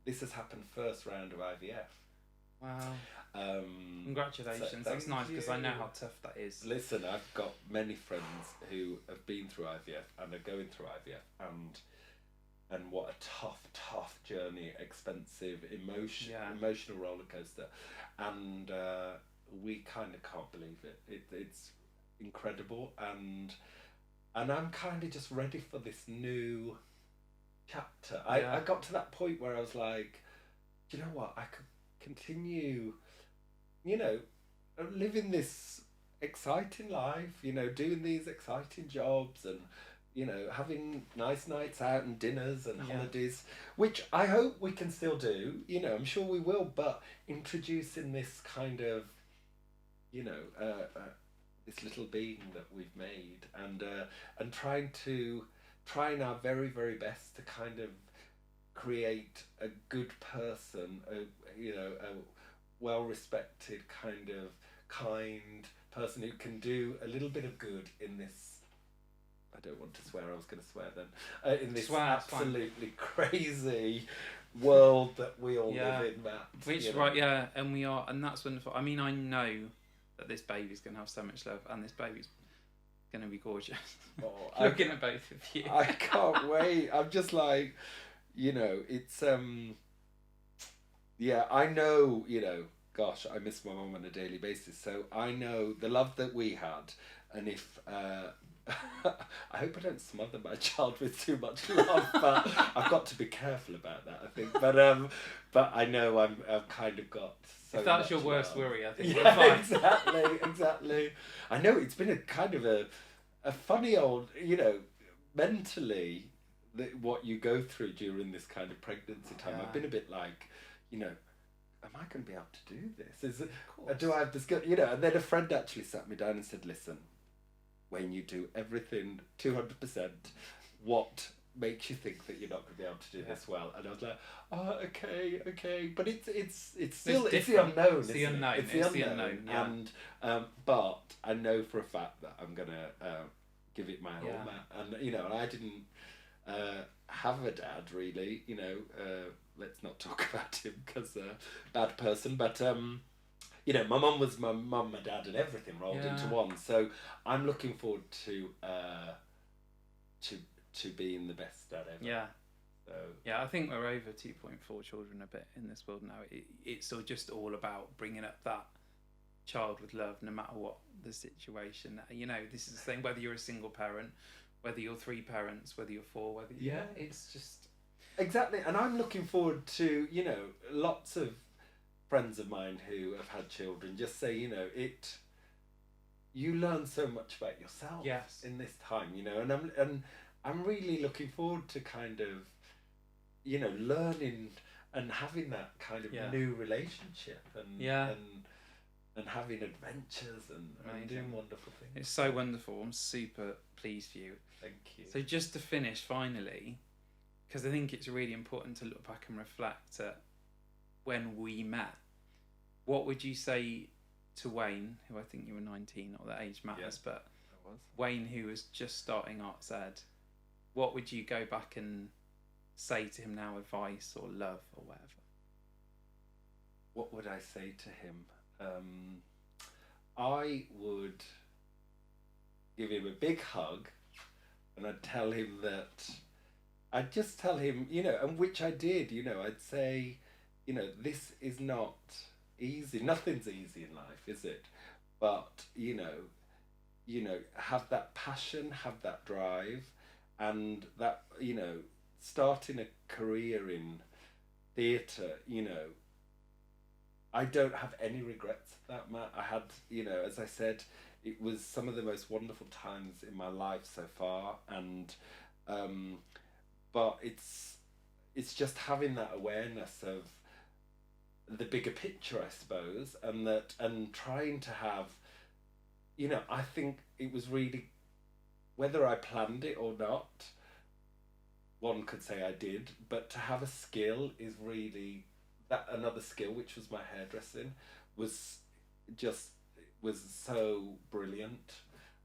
[SPEAKER 2] this has happened first round of IVF.
[SPEAKER 1] Wow. Congratulations. That's nice, because I know how tough that is.
[SPEAKER 2] Listen, I've got many friends who have been through IVF and are going through IVF, and what a tough journey, expensive, emotional roller coaster, and we kind of can't believe it. It's incredible, and I'm kind of just ready for this new chapter. I got to that point where I was like, do you know what? I could continue, living this exciting life, doing these exciting jobs, and having nice nights out and dinners and holidays, which I hope we can still do. I'm sure we will, but introducing this kind of, this little being that we've made, and trying our very, very best to kind of create a good person, a well-respected, kind of kind person who can do a little bit of good in this, I don't want to swear, I was going to swear then, in this absolutely crazy world that we all live in, Matt.
[SPEAKER 1] And we are, and that's wonderful. I mean, I know that this baby's going to have so much love, and this baby's going to be gorgeous. Looking at both of you.
[SPEAKER 2] I can't wait. I'm just like, it's, I know, gosh, I miss my mum on a daily basis, so I know the love that we had, and if I hope I don't smother my child with too much love, but I've got to be careful about that, I think. But I know I've kind of got so
[SPEAKER 1] if that's
[SPEAKER 2] much
[SPEAKER 1] your worst
[SPEAKER 2] love.
[SPEAKER 1] worry, I think
[SPEAKER 2] Yeah,
[SPEAKER 1] we're fine.
[SPEAKER 2] exactly. I know it's been a kind of a funny old, mentally, what you go through during this kind of pregnancy time.
[SPEAKER 1] Yeah.
[SPEAKER 2] I've been a bit like, am I going to be able to do this? Is it?
[SPEAKER 1] Of course.
[SPEAKER 2] Do I have the skill? And then a friend actually sat me down and said, "Listen, when you do everything 200%, what makes you think that you're not going to be able to do this well?" And I was like, "Oh, okay." But it's still it's the unknown.
[SPEAKER 1] It's the unknown.
[SPEAKER 2] It's the unknown.
[SPEAKER 1] Yeah.
[SPEAKER 2] And but I know for a fact that I'm gonna give it my all.
[SPEAKER 1] Yeah.
[SPEAKER 2] And I didn't have a dad really. Let's not talk about him because bad person. But my mum was my mum, my dad, and everything rolled into one. So I'm looking forward to being the best dad ever.
[SPEAKER 1] Yeah.
[SPEAKER 2] So
[SPEAKER 1] yeah, I think we're over 2.4 children a bit in this world now. It's just all about bringing up that child with love, no matter what the situation. This is the thing. Whether you're a single parent, whether you're 3 parents, whether you're 4, whether it's just
[SPEAKER 2] exactly. And I'm looking forward to lots of friends of mine who have had children just say, you learn so much about yourself in this time, and I'm really looking forward to kind of, learning and having that kind of new relationship and having adventures and doing wonderful things.
[SPEAKER 1] It's so wonderful. I'm super pleased for you.
[SPEAKER 2] Thank you.
[SPEAKER 1] So just to finish finally, because I think it's really important to look back and reflect at when we met, what would you say to Wayne, who I think you were 19, not that age matters, but Wayne, who was just starting Arts Ed, what would you go back and say to him now, advice or love or whatever?
[SPEAKER 2] What would I say to him? I would give him a big hug, and I'd tell him that, I'd just tell him, and which I did, I'd say, this is not easy. Nothing's easy in life, is it? But, have that passion, have that drive, and that, starting a career in theatre, I don't have any regrets of that, Matt. I had, as I said, it was some of the most wonderful times in my life so far, and but it's just having that awareness of the bigger picture, I suppose, and trying to have, I think it was really, whether I planned it or not, one could say I did, but to have a skill is really, that another skill, which was my hairdressing, was so brilliant.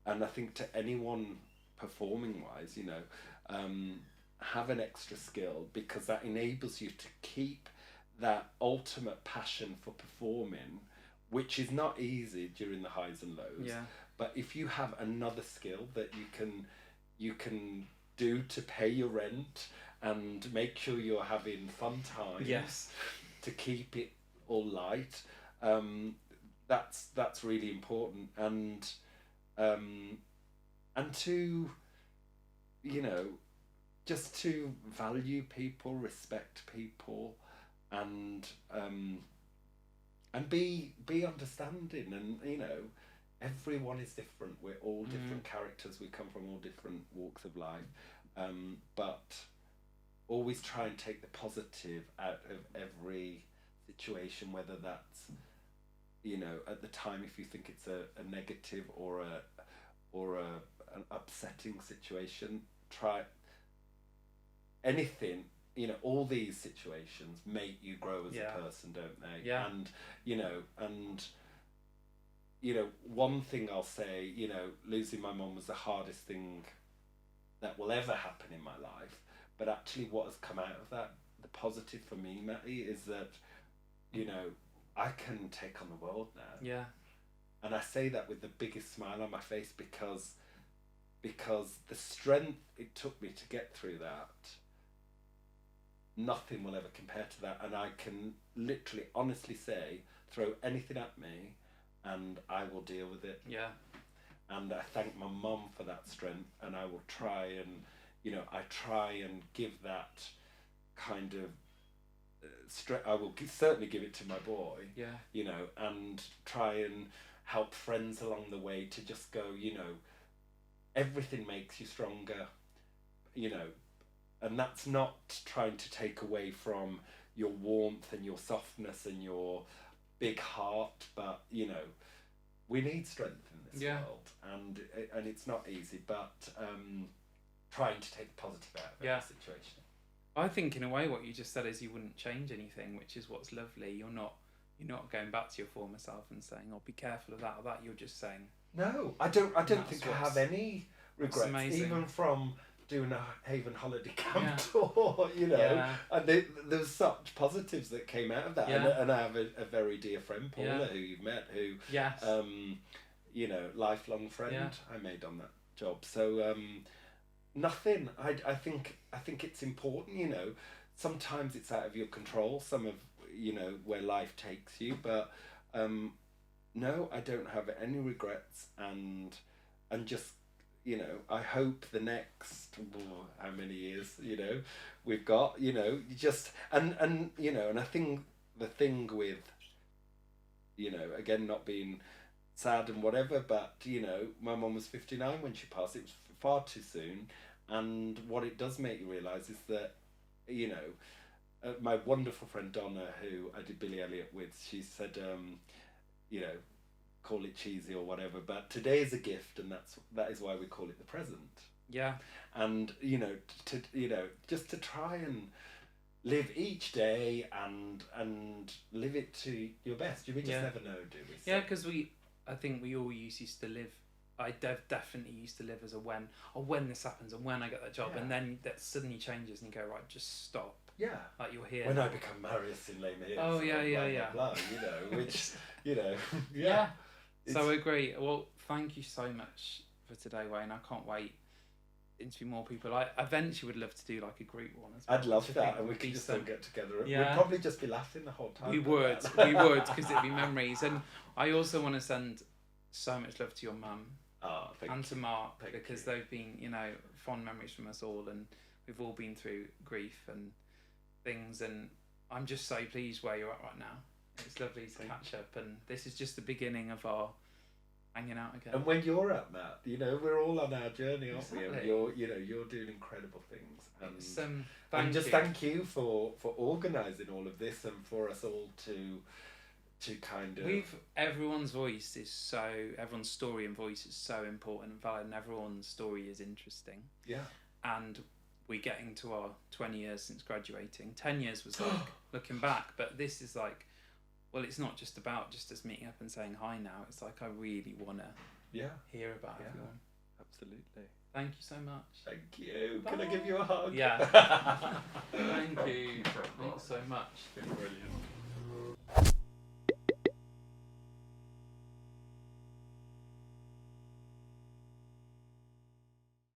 [SPEAKER 2] And I think to anyone performing wise, have an extra skill, because that enables you to keep that ultimate passion for performing, which is not easy during the highs and lows.
[SPEAKER 1] Yeah.
[SPEAKER 2] But if you have another skill that you can do to pay your rent and make sure you're having fun times, to keep it all light, that's really important. And to, just to value people, respect people, and be understanding. And everyone is different. We're all different characters. We come from all different walks of life, but always try and take the positive out of every situation, whether that's at the time, if you think it's a negative or an upsetting situation, try anything. All these situations make you grow as a person, don't they?
[SPEAKER 1] Yeah.
[SPEAKER 2] And one thing I'll say, losing my mum was the hardest thing that will ever happen in my life. But actually what has come out of that, the positive for me, Matty, is that, I can take on the world now.
[SPEAKER 1] Yeah.
[SPEAKER 2] And I say that with the biggest smile on my face, because the strength it took me to get through that, nothing will ever compare to that. And I can literally, honestly say, throw anything at me and I will deal with it.
[SPEAKER 1] Yeah.
[SPEAKER 2] and I thank my mum for that strength, and I will try and, I try and give that kind of I will certainly give it to my boy, and try and help friends along the way to just go, everything makes you stronger, and that's not trying to take away from your warmth and your softness and your big heart, but we need strength in this world, and it's not easy, but trying to take the positive out of every situation.
[SPEAKER 1] I think in a way what you just said is you wouldn't change anything, which is what's lovely. You're not going back to your former self and saying, "Oh, be careful of that or that." You're just saying,
[SPEAKER 2] "No, I don't think I have any regrets, even from doing a Haven holiday camp tour." And there's such positives that came out of that. And I have a very dear friend, Paula, who you've met, who lifelong friend I made on that job. So nothing. I think it's important. Sometimes it's out of your control. Some of where life takes you, but no, I don't have any regrets, and just I hope the next how many years we've got just and and I think the thing with again, not being sad and whatever, but my mum was 59 when she passed. It was far too soon, and what it does make you realise is that my wonderful friend Donna, who I did Billy Elliot with, she said call it cheesy or whatever, but today is a gift, and that is why we call it the present. And just to try and live each day and live it to your best. We just never know, do we?
[SPEAKER 1] Yeah, because I think we all used to live. I definitely used to live as a when this happens and when I get that job, and then that suddenly changes and you go, right, just stop.
[SPEAKER 2] Yeah.
[SPEAKER 1] Like you're here.
[SPEAKER 2] When I become Marius in Les Mis.
[SPEAKER 1] Oh yeah.
[SPEAKER 2] Blah, which
[SPEAKER 1] So I agree. Well, thank you so much for today, Wayne. I can't wait to interview more people. I eventually would love to do like a group one as well.
[SPEAKER 2] I'd love that, and we could just all get together.
[SPEAKER 1] Yeah.
[SPEAKER 2] We'd probably just be laughing the whole time.
[SPEAKER 1] We would, because it'd be memories. And I also want to send so much love to your mum and to Mark, because they've been, fond memories from us all, and we've all been through grief and things, and I'm just so pleased where you're at right now. It's lovely to catch up, and this is just the beginning of our hanging out again.
[SPEAKER 2] And when you're at that, we're all on our journey, aren't we? And you're doing incredible things. And thank you for organising all of this, and for us all to kind of
[SPEAKER 1] everyone's story and voice is so important and valid, and everyone's story is interesting. And we're getting to our 20 years since graduating. 10 years was like looking back, but this is like, well, it's not just about just us meeting up and saying hi now. It's like I really want to hear about everyone.
[SPEAKER 2] Absolutely.
[SPEAKER 1] Thank you so much.
[SPEAKER 2] Thank you. Bye. Can I give you a hug?
[SPEAKER 1] Yeah. Thank you. Thanks so much.
[SPEAKER 2] Brilliant.